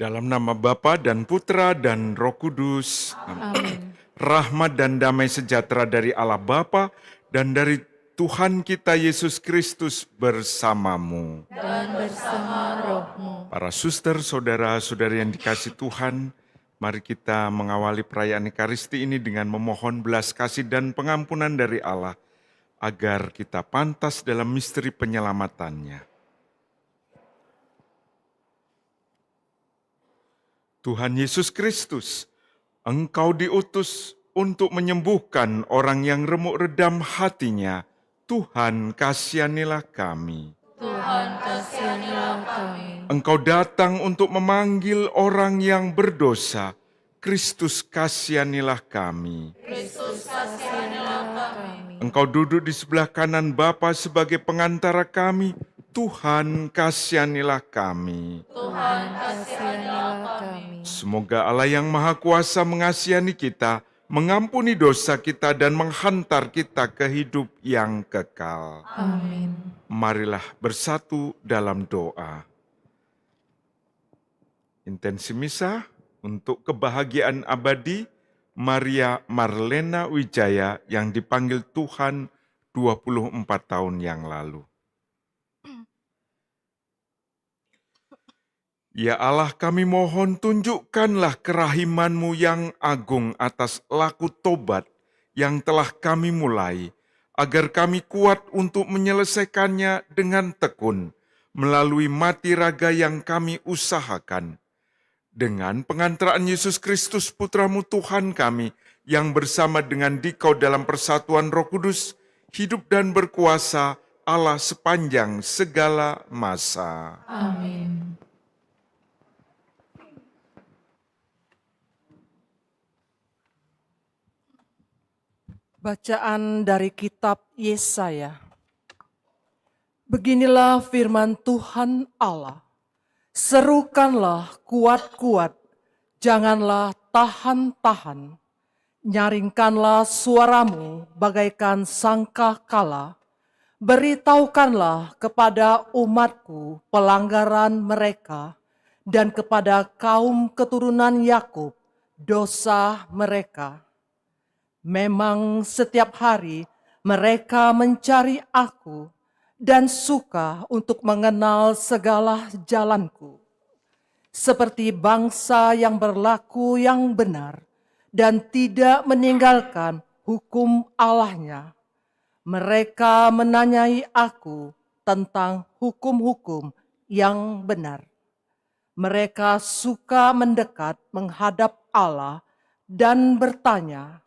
Dalam nama Bapa dan Putra dan Roh Kudus. Amin. Rahmat dan damai sejahtera dari Allah Bapa dan dari Tuhan kita Yesus Kristus bersamamu. Dan bersama rohmu. Para suster, saudara-saudari yang dikasihi Tuhan, mari kita mengawali perayaan Ekaristi ini dengan memohon belas kasih dan pengampunan dari Allah, agar kita pantas dalam misteri penyelamatannya. Tuhan Yesus Kristus, Engkau diutus untuk menyembuhkan orang yang remuk redam hatinya. Tuhan, kasihanilah kami. Tuhan, kasihanilah kami. Engkau datang untuk memanggil orang yang berdosa. Kristus, kasihanilah kami. Kristus, Engkau duduk di sebelah kanan Bapa sebagai pengantara kami, Tuhan kasihanilah kami. Tuhan, kasihanilah kami. Semoga Allah yang Maha Kuasa mengasihani kita, mengampuni dosa kita dan menghantar kita ke hidup yang kekal. Amin. Marilah bersatu dalam doa. Intensi misa untuk kebahagiaan abadi Maria Marlena Wijaya yang dipanggil Tuhan 24 tahun yang lalu. Ya Allah, kami mohon tunjukkanlah kerahiman-Mu yang agung atas laku tobat yang telah kami mulai, agar kami kuat untuk menyelesaikannya dengan tekun melalui mati raga yang kami usahakan. Dengan pengantaraan Yesus Kristus Putra-Mu Tuhan kami, yang bersama dengan Dikau dalam persatuan Roh Kudus, hidup dan berkuasa Allah sepanjang segala masa. Amin. Bacaan dari kitab Yesaya. Beginilah firman Tuhan Allah. Serukanlah kuat-kuat, janganlah tahan-tahan. Nyaringkanlah suaramu bagaikan sangkakala. Beritahukanlah kepada umatku pelanggaran mereka, dan kepada kaum keturunan Yakub dosa mereka. Memang setiap hari mereka mencari aku dan suka untuk mengenal segala jalanku. Seperti bangsa yang berlaku yang benar dan tidak meninggalkan hukum Allahnya. Mereka menanyai aku tentang hukum-hukum yang benar. Mereka suka mendekat menghadap Allah dan bertanya,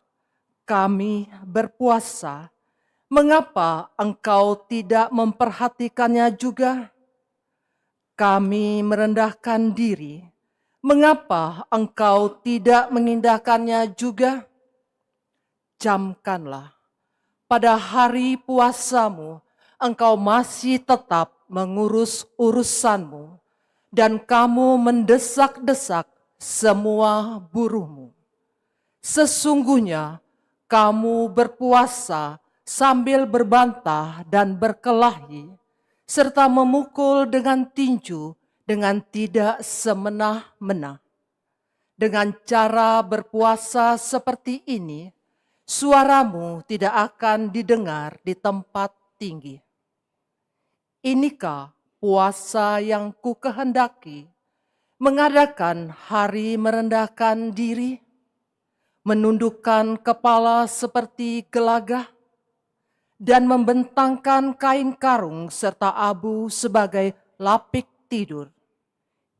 kami berpuasa, mengapa engkau tidak memperhatikannya juga? Kami merendahkan diri, mengapa engkau tidak mengindahkannya juga? Camkanlah, pada hari puasamu engkau masih tetap mengurus urusanmu, dan kamu mendesak-desak semua buruhmu. Sesungguhnya kamu berpuasa sambil berbantah dan berkelahi, serta memukul dengan tinju dengan tidak semena-mena. Dengan cara berpuasa seperti ini, suaramu tidak akan didengar di tempat tinggi. Inikah puasa yang ku kehendaki, mengadakan hari merendahkan diri, menundukkan kepala seperti gelagah, dan membentangkan kain karung serta abu sebagai lapik tidur.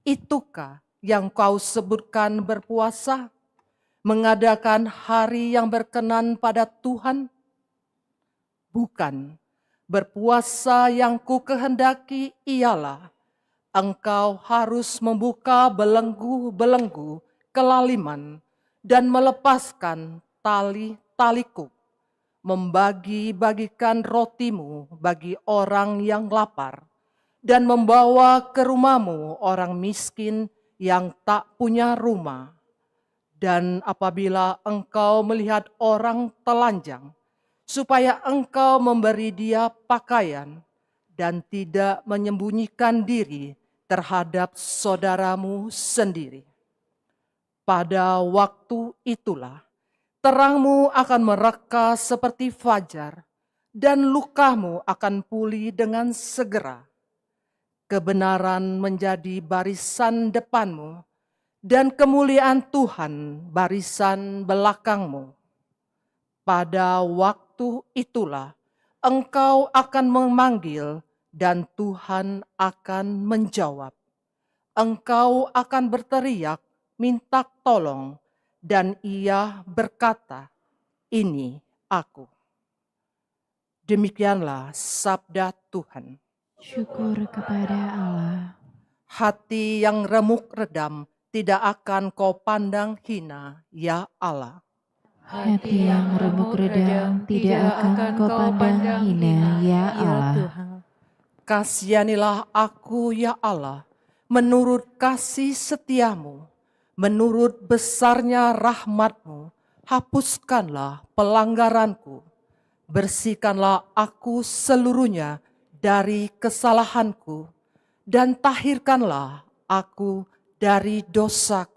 Itukah yang kau sebutkan berpuasa, mengadakan hari yang berkenan pada Tuhan? Bukan, berpuasa yang ku kehendaki ialah engkau harus membuka belenggu-belenggu kelaliman dan melepaskan tali-taliku, membagi-bagikan rotimu bagi orang yang lapar, dan membawa ke rumahmu orang miskin yang tak punya rumah. Dan apabila engkau melihat orang telanjang, supaya engkau memberi dia pakaian, dan tidak menyembunyikan diri terhadap saudaramu sendiri. Pada waktu itulah, terangmu akan mereka seperti fajar, dan lukamu akan pulih dengan segera. Kebenaran menjadi barisan depanmu, dan kemuliaan Tuhan barisan belakangmu. Pada waktu itulah, engkau akan memanggil, dan Tuhan akan menjawab. Engkau akan berteriak, minta tolong, dan Ia berkata, ini aku. Demikianlah sabda Tuhan. Syukur kepada Allah. Hati yang remuk redam tidak akan kau pandang hina, ya Allah. Hati yang remuk redam tidak akan kau pandang hina, ya Allah. Kasihanilah aku, ya Allah, menurut kasih setiamu, menurut besarnya rahmatmu, hapuskanlah pelanggaranku, bersihkanlah aku seluruhnya dari kesalahanku, dan tahirkanlah aku dari dosaku.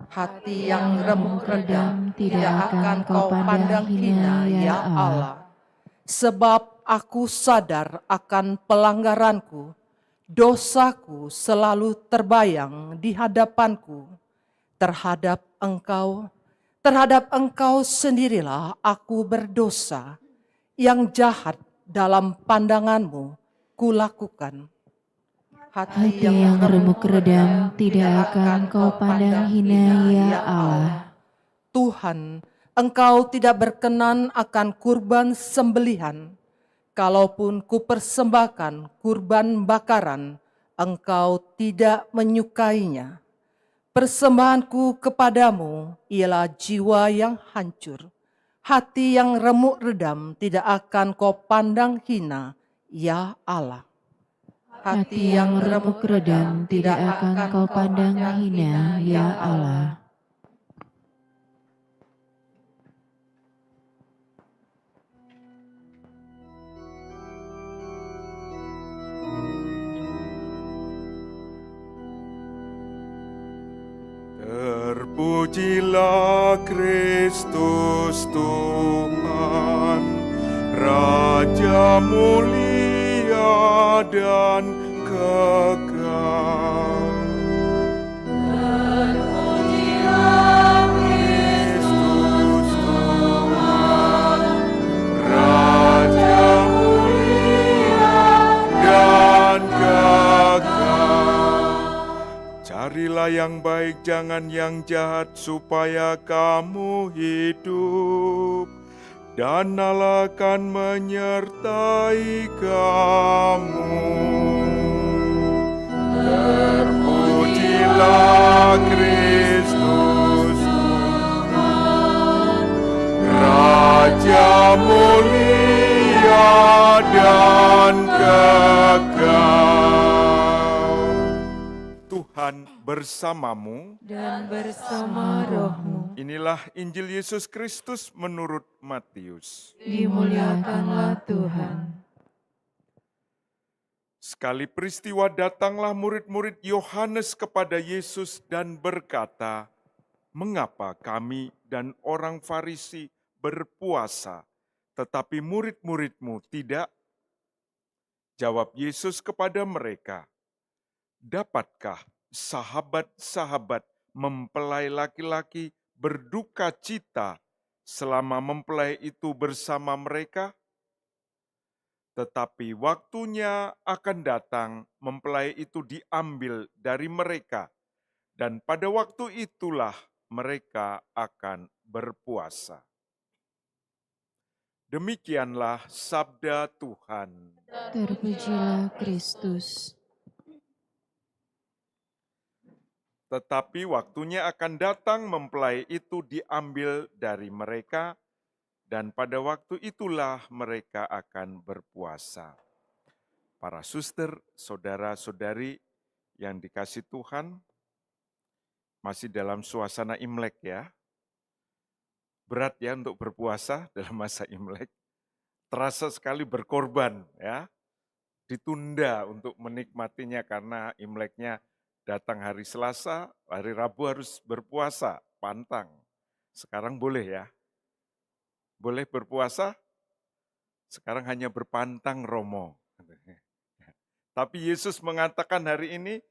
Hati yang remuk redam tidak akan kau pandang hina, ya Allah. Sebab aku sadar akan pelanggaranku, dosaku selalu terbayang di hadapanku. Terhadap engkau sendirilah aku berdosa, yang jahat dalam pandanganmu kulakukan. Hati yang remuk redam tidak akan kau pandang hina, ya Allah. Tuhan, Engkau tidak berkenan akan kurban sembelihan. Kalaupun kupersembahkan kurban bakaran, Engkau tidak menyukainya. Persembahanku kepadamu ialah jiwa yang hancur. Hati yang remuk redam tidak akan kau pandang hina, ya Allah. Hati yang remuk redam tidak akan kau pandang hina, ya Allah. Terpujilah Kristus Tuhan, Raja mulia dan kekal. Terpujilah Kristus Tuhan, Raja mulia dan kekal. Carilah yang baik, jangan yang jahat, supaya kamu hidup, dan Allah akan menyertai kamu. Terpujilah Kristus Tuhan, Raja mulia dan kekal. Tuhan bersamamu. Dan bersama rohmu. Inilah Injil Yesus Kristus menurut Matius. Dimuliakanlah Tuhan. Sekali peristiwa datanglah murid-murid Yohanes kepada Yesus dan berkata, "Mengapa kami dan orang Farisi berpuasa, tetapi murid-muridmu tidak?" Jawab Yesus kepada mereka, "Dapatkah sahabat-sahabat mempelai laki-laki berduka cita selama mempelai itu bersama mereka? Tetapi waktunya akan datang, mempelai itu diambil dari mereka, dan pada waktu itulah mereka akan berpuasa." Demikianlah sabda Tuhan. Terpujilah Kristus. Tetapi waktunya akan datang, mempelai itu diambil dari mereka, dan pada waktu itulah mereka akan berpuasa. Para suster, saudara-saudari yang dikasih Tuhan, masih dalam suasana Imlek ya. Berat ya untuk berpuasa dalam masa Imlek. Terasa sekali berkorban ya. Ditunda untuk menikmatinya karena Imleknya datang hari Selasa, hari Rabu harus berpuasa, pantang. Sekarang boleh ya. Boleh berpuasa, sekarang hanya berpantang romo. Tapi Yesus mengatakan hari ini,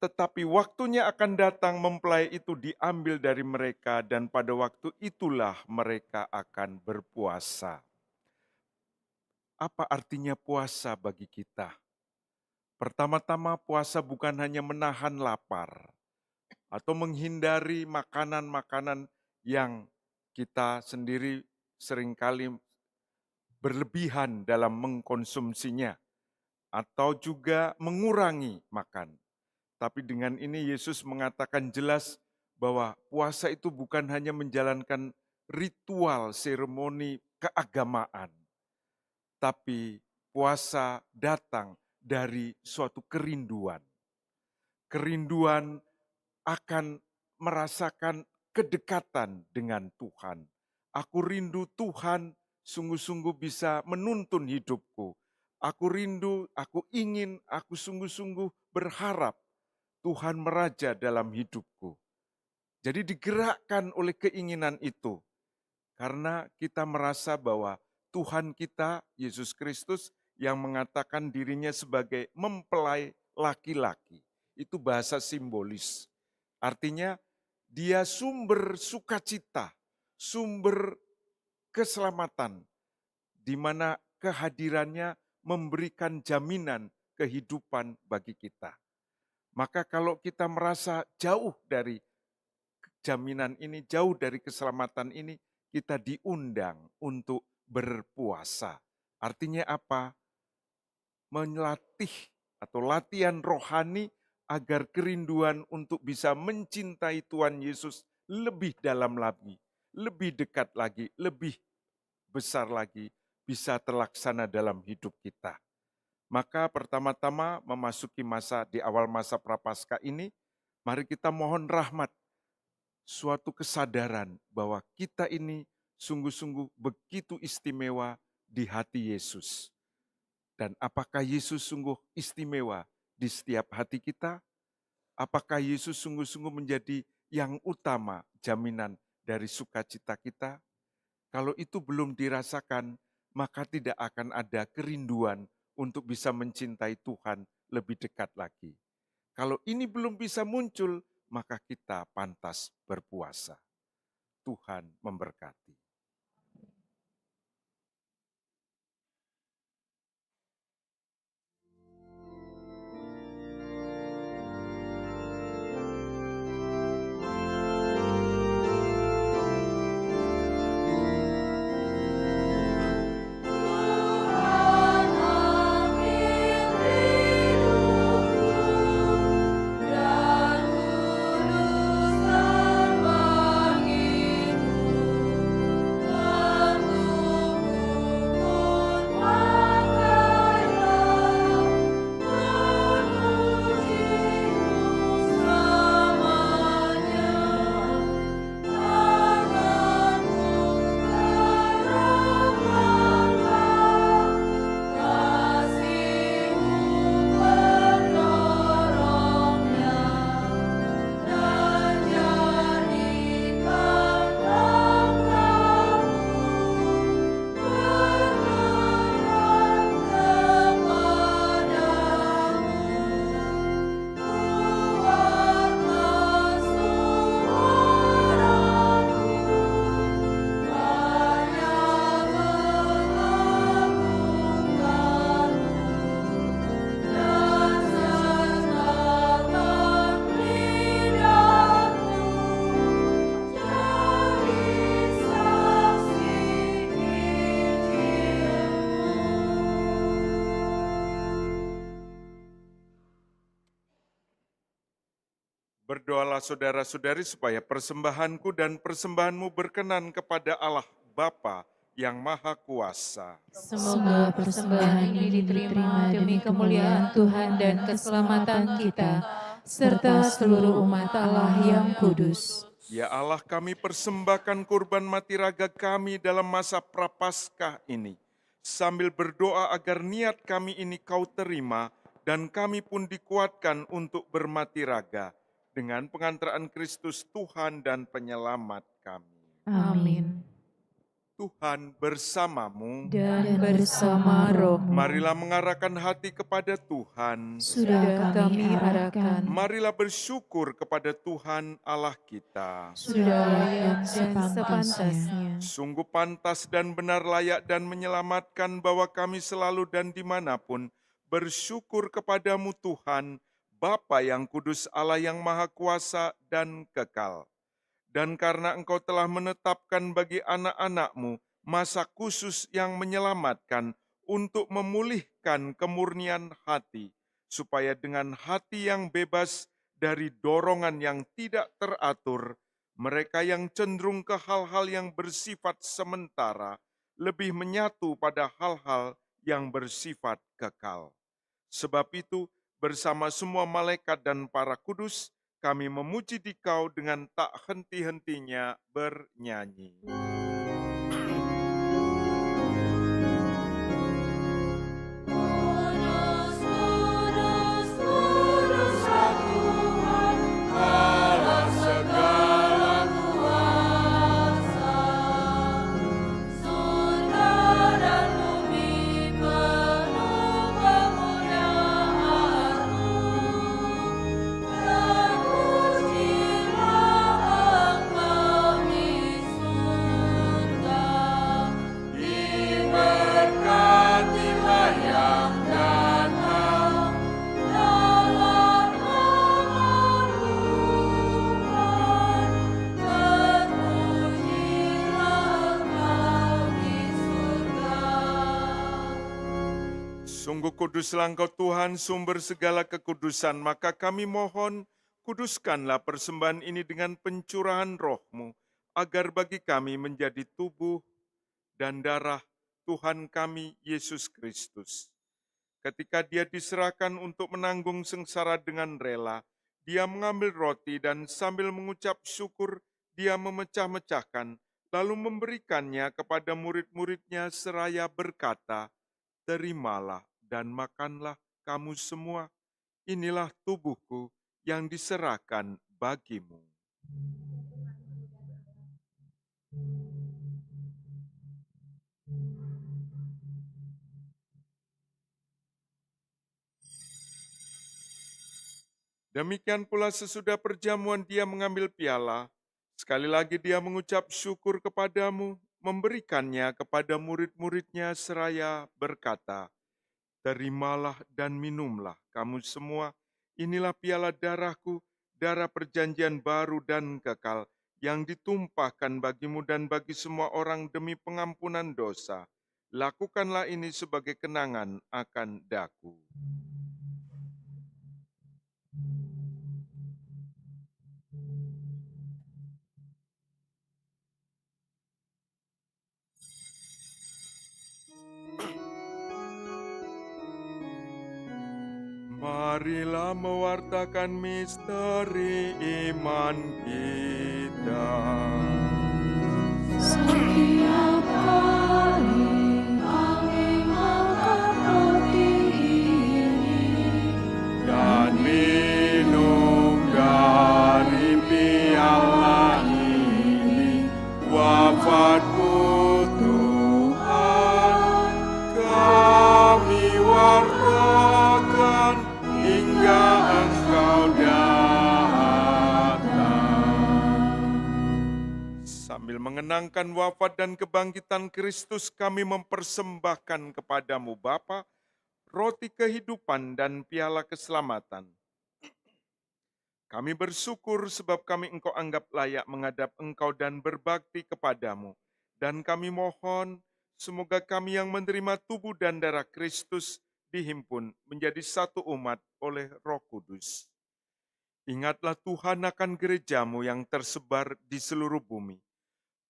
tetapi waktunya akan datang, mempelai itu diambil dari mereka, dan pada waktu itulah mereka akan berpuasa. Apa artinya puasa bagi kita? Pertama-tama, puasa bukan hanya menahan lapar atau menghindari makanan-makanan yang kita sendiri seringkali berlebihan dalam mengkonsumsinya, atau juga mengurangi makan. Tapi dengan ini Yesus mengatakan jelas bahwa puasa itu bukan hanya menjalankan ritual seremoni keagamaan, tapi puasa datang dari suatu kerinduan. Kerinduan akan merasakan kedekatan dengan Tuhan. Aku rindu Tuhan sungguh-sungguh bisa menuntun hidupku. Aku rindu, aku ingin, aku sungguh-sungguh berharap Tuhan meraja dalam hidupku. Jadi digerakkan oleh keinginan itu. Karena kita merasa bahwa Tuhan kita, Yesus Kristus, yang mengatakan dirinya sebagai mempelai laki-laki. Itu bahasa simbolis. Artinya dia sumber sukacita, sumber keselamatan, di mana kehadirannya memberikan jaminan kehidupan bagi kita. Maka kalau kita merasa jauh dari jaminan ini, jauh dari keselamatan ini, kita diundang untuk berpuasa. Artinya apa? Melatih atau latihan rohani agar kerinduan untuk bisa mencintai Tuhan Yesus lebih dalam lagi, lebih dekat lagi, lebih besar lagi, bisa terlaksana dalam hidup kita. Maka pertama-tama memasuki di awal masa Prapaskah ini, mari kita mohon rahmat, suatu kesadaran bahwa kita ini sungguh-sungguh begitu istimewa di hati Yesus. Dan apakah Yesus sungguh istimewa di setiap hati kita? Apakah Yesus sungguh-sungguh menjadi yang utama jaminan dari sukacita kita? Kalau itu belum dirasakan, maka tidak akan ada kerinduan untuk bisa mencintai Tuhan lebih dekat lagi. Kalau ini belum bisa muncul, maka kita pantas berpuasa. Tuhan memberkati. Berdoalah saudara-saudari supaya persembahanku dan persembahanmu berkenan kepada Allah Bapa yang Maha Kuasa. Semoga persembahan ini diterima demi kemuliaan Tuhan dan keselamatan kita, serta seluruh umat Allah yang kudus. Ya Allah, kami persembahkan kurban mati raga kami dalam masa Prapaskah ini, sambil berdoa agar niat kami ini Kau terima, dan kami pun dikuatkan untuk bermati raga, dengan pengantaraan Kristus Tuhan dan Penyelamat kami. Amin. Tuhan bersamamu. Dan bersama rohmu, Marilah mengarahkan hati kepada Tuhan. sudah kami arahkan, Marilah bersyukur kepada Tuhan Allah kita. sudah layak dan sepantasnya. Sungguh pantas dan benar, layak dan menyelamatkan bahwa kami selalu dan dimanapun bersyukur kepadamu Tuhan, Bapa yang kudus, Allah yang maha kuasa dan kekal. Dan karena Engkau telah menetapkan bagi anak-anak-Mu masa khusus yang menyelamatkan untuk memulihkan kemurnian hati, supaya dengan hati yang bebas dari dorongan yang tidak teratur, mereka yang cenderung ke hal-hal yang bersifat sementara, lebih menyatu pada hal-hal yang bersifat kekal. Sebab itu, bersama semua malaikat dan para kudus, kami memuji Dikau dengan tak henti-hentinya bernyanyi. Sungguh kuduslah Engkau Tuhan, sumber segala kekudusan, maka kami mohon, kuduskanlah persembahan ini dengan pencurahan roh-Mu, agar bagi kami menjadi tubuh dan darah Tuhan kami Yesus Kristus. Ketika Dia diserahkan untuk menanggung sengsara dengan rela, Dia mengambil roti dan sambil mengucap syukur, Dia memecah-mecahkan, lalu memberikannya kepada murid-muridnya seraya berkata, "Terimalah dan makanlah kamu semua, inilah tubuhku yang diserahkan bagimu." Demikian pula sesudah perjamuan Dia mengambil piala, sekali lagi Dia mengucap syukur kepadamu, memberikannya kepada murid-muridnya seraya berkata, "Terimalah dan minumlah kamu semua, inilah piala darahku, darah perjanjian baru dan kekal, yang ditumpahkan bagimu dan bagi semua orang demi pengampunan dosa. Lakukanlah ini sebagai kenangan akan daku." Marilah mewartakan misteri iman kita. Setiap kali kami makan roti ini Dan minum dari piala ini, wafat-Mu Tuhan, kami wartakan hingga Engkau datang. Sambil mengenangkan wafat dan kebangkitan Kristus, kami mempersembahkan kepadamu Bapa, roti kehidupan dan piala keselamatan. Kami bersyukur sebab kami Engkau anggap layak menghadap Engkau dan berbakti kepadamu. Dan kami mohon, semoga kami yang menerima tubuh dan darah Kristus dihimpun menjadi satu umat oleh Roh Kudus. Ingatlah Tuhan akan gerejamu yang tersebar di seluruh bumi,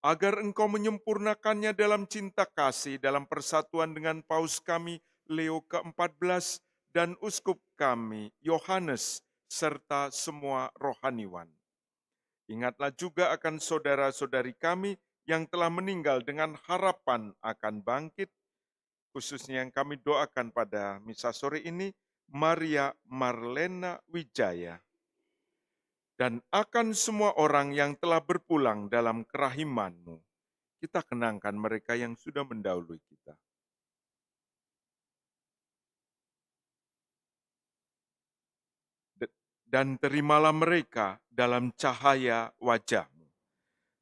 agar Engkau menyempurnakannya dalam cinta kasih dalam persatuan dengan Paus kami Leo ke-14 dan Uskup kami Yohanes, serta semua rohaniwan. Ingatlah juga akan saudara-saudari kami yang telah meninggal dengan harapan akan bangkit, khususnya yang kami doakan pada misa sore ini, Maria Marlena Wijaya, dan akan semua orang yang telah berpulang dalam kerahiman-Mu. Kita kenangkan mereka yang sudah mendahului kita. Dan terimalah mereka dalam cahaya wajah-Mu.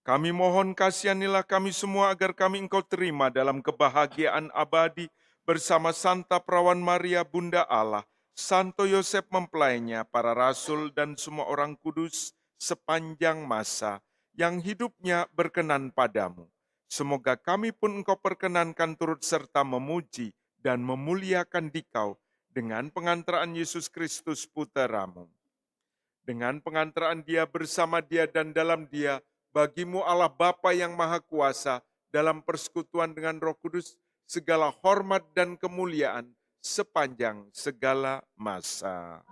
Kami mohon kasihanilah kami semua agar kami Engkau terima dalam kebahagiaan abadi bersama Santa Perawan Maria Bunda Allah, Santo Yosef mempelainya, para rasul dan semua orang kudus sepanjang masa yang hidupnya berkenan padamu. Semoga kami pun Engkau perkenankan turut serta memuji dan memuliakan Dikau dengan pengantaraan Yesus Kristus Puteramu. Dengan pengantaraan Dia, bersama Dia, dan dalam Dia, bagimu Allah Bapa yang Maha Kuasa, dalam persekutuan dengan Roh Kudus, segala hormat dan kemuliaan sepanjang segala masa.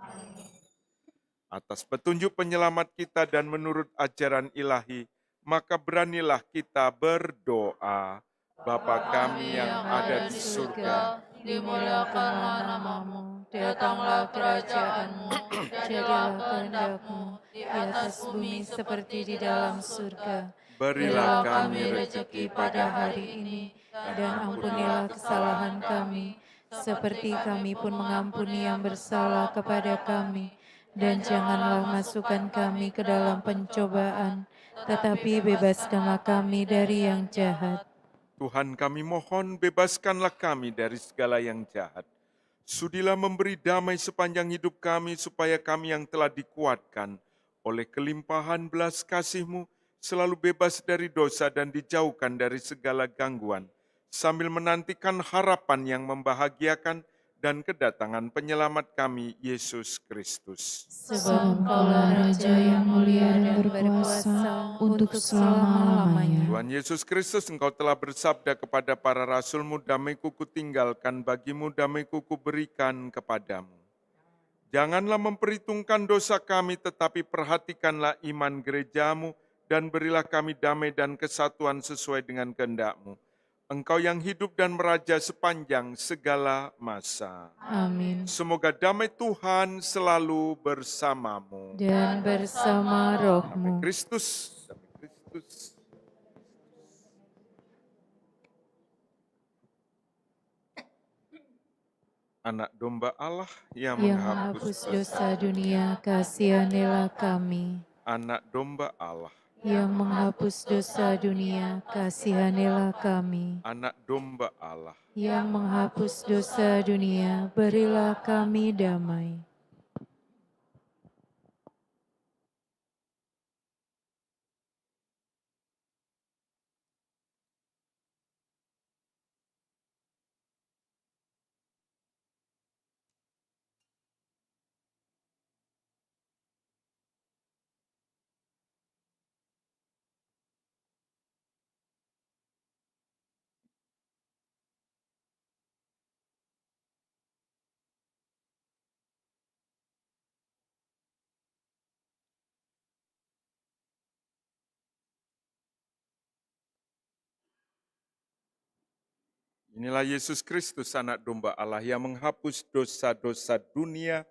Atas petunjuk penyelamat kita dan menurut ajaran ilahi, maka beranilah kita berdoa. Bapa kami yang ada di surga, dimuliakanlah namamu, datanglah kerajaanmu, jadilah kehendak-mu di atas bumi seperti di dalam surga. berilah Berilah kami kami rezeki pada hari ini, dan ampunilah kesalahan kami, seperti kami pun mengampuni yang bersalah kepada kami. Dan janganlah masukkan kami ke dalam pencobaan, tetapi bebaskanlah kami dari yang jahat. Tuhan kami mohon, bebaskanlah kami dari segala yang jahat. Sudilah memberi damai sepanjang hidup kami, supaya kami yang telah dikuatkan oleh kelimpahan belas kasih-Mu, selalu bebas dari dosa dan dijauhkan dari segala gangguan, sambil menantikan harapan yang membahagiakan dan kedatangan penyelamat kami, Yesus Kristus. Sebab Engkaulah Raja yang mulia dan berkuasa untuk selama-lamanya. Tuhan Yesus Kristus, Engkau telah bersabda kepada para rasul-Mu, damai-Ku kutinggalkan, bagimu damai-Ku kuberikan kepadamu. Janganlah memperhitungkan dosa kami, tetapi perhatikanlah iman gereja-Mu, dan berilah kami damai dan kesatuan sesuai dengan kehendak-Mu. Engkau yang hidup dan meraja sepanjang segala masa. Amin. Semoga damai Tuhan selalu bersamamu. Dan bersama rohmu. Kristus, damai Kristus. Anak domba Allah yang Yang menghapus menghapus dosa dunia, kasihanilah kami. Anak domba Allah, Yang menghapus dosa dunia, kasihanilah kami. anak domba Allah. Yang menghapus dosa dunia, berilah kami damai. Inilah Yesus Kristus, anak domba Allah yang menghapus dosa-dosa dunia.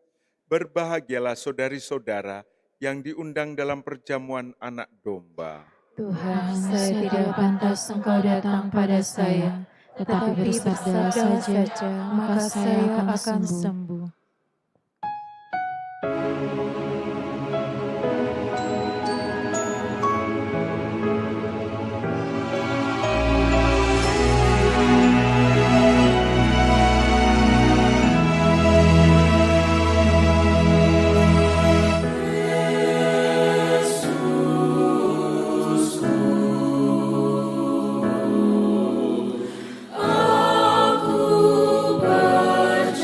Berbahagialah saudari-saudara yang diundang dalam perjamuan anak domba. Tuhan, saya tidak pantas Engkau datang pada saya, tetapi bersabda saja, maka saya akan sembuh. Aku percaya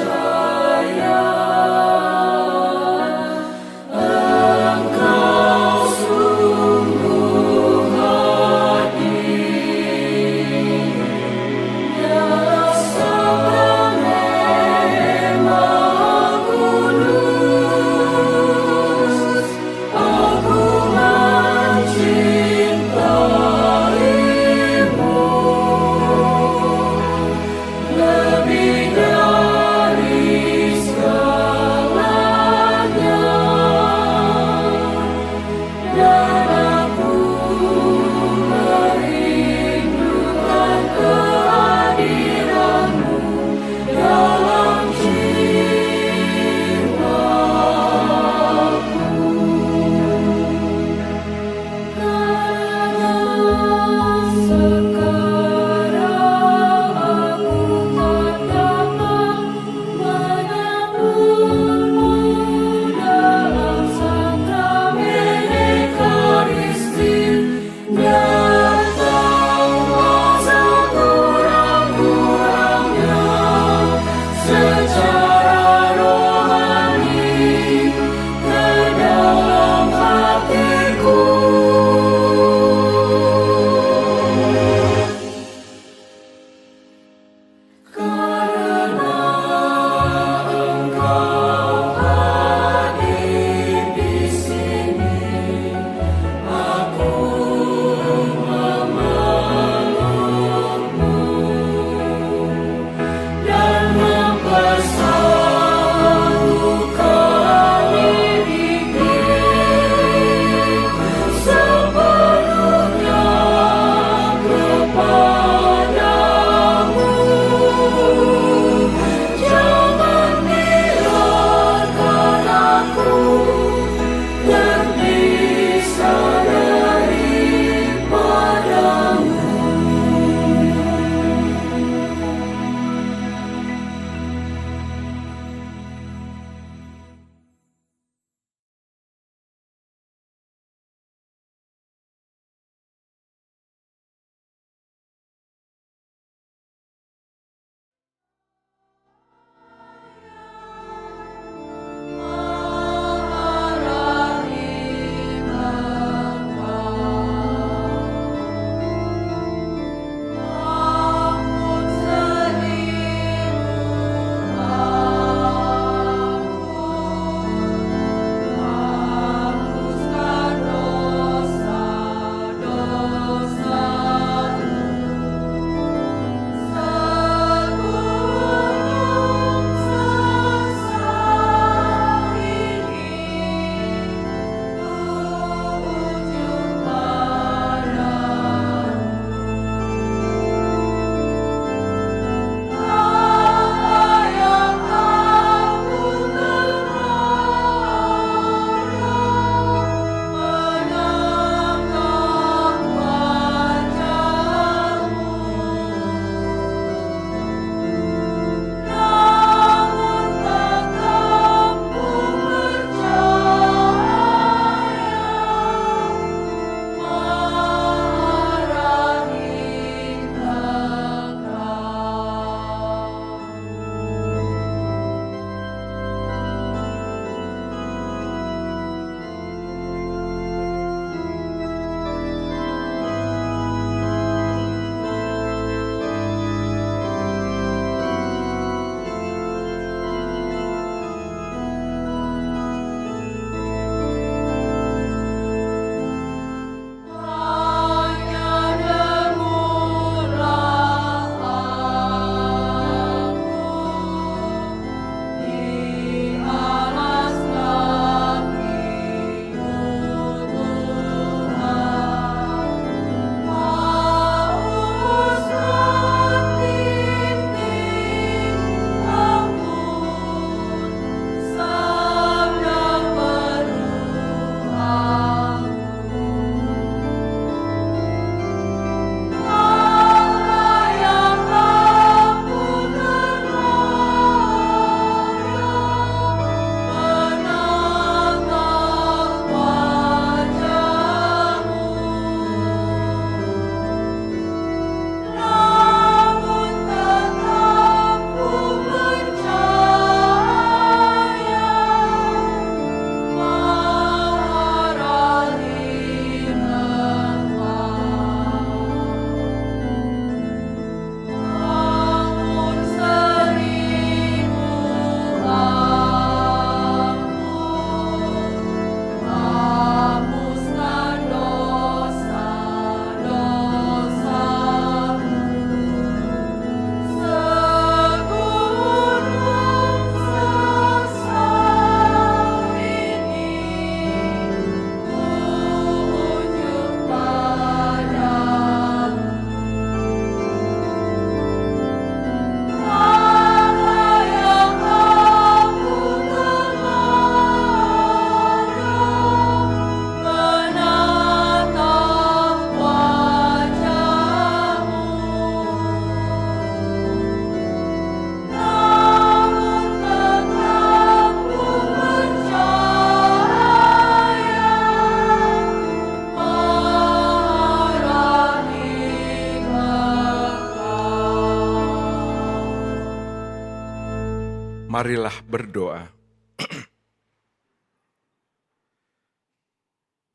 Marilah berdoa.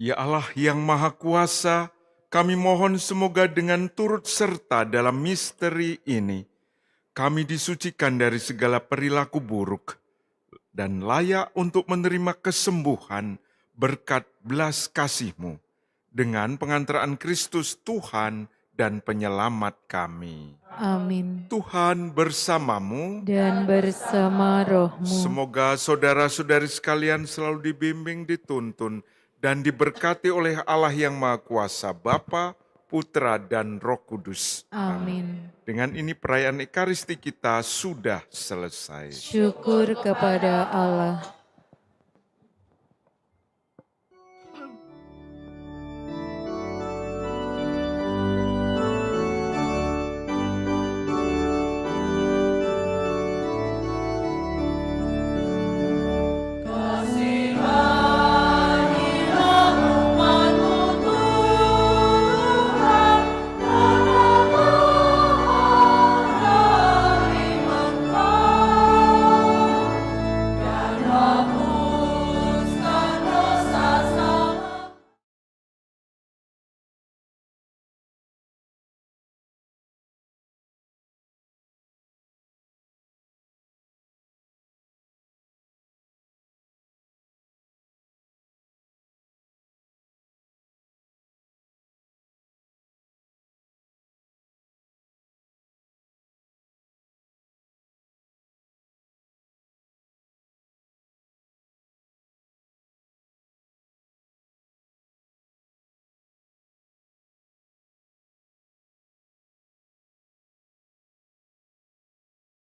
Ya Allah yang Maha Kuasa, kami mohon semoga dengan turut serta dalam misteri ini, kami disucikan dari segala perilaku buruk dan layak untuk menerima kesembuhan berkat belas kasih-Mu dengan pengantaraan Kristus Tuhan dan Penyelamat kami. Amin. Tuhan bersamamu. Dan bersama rohmu. Semoga saudara-saudari sekalian selalu dibimbing, dituntun, dan diberkati oleh Allah yang Maha Kuasa, Bapa, Putra, dan Roh Kudus. Amin. Dengan ini perayaan Ekaristi kita sudah selesai. Syukur kepada Allah.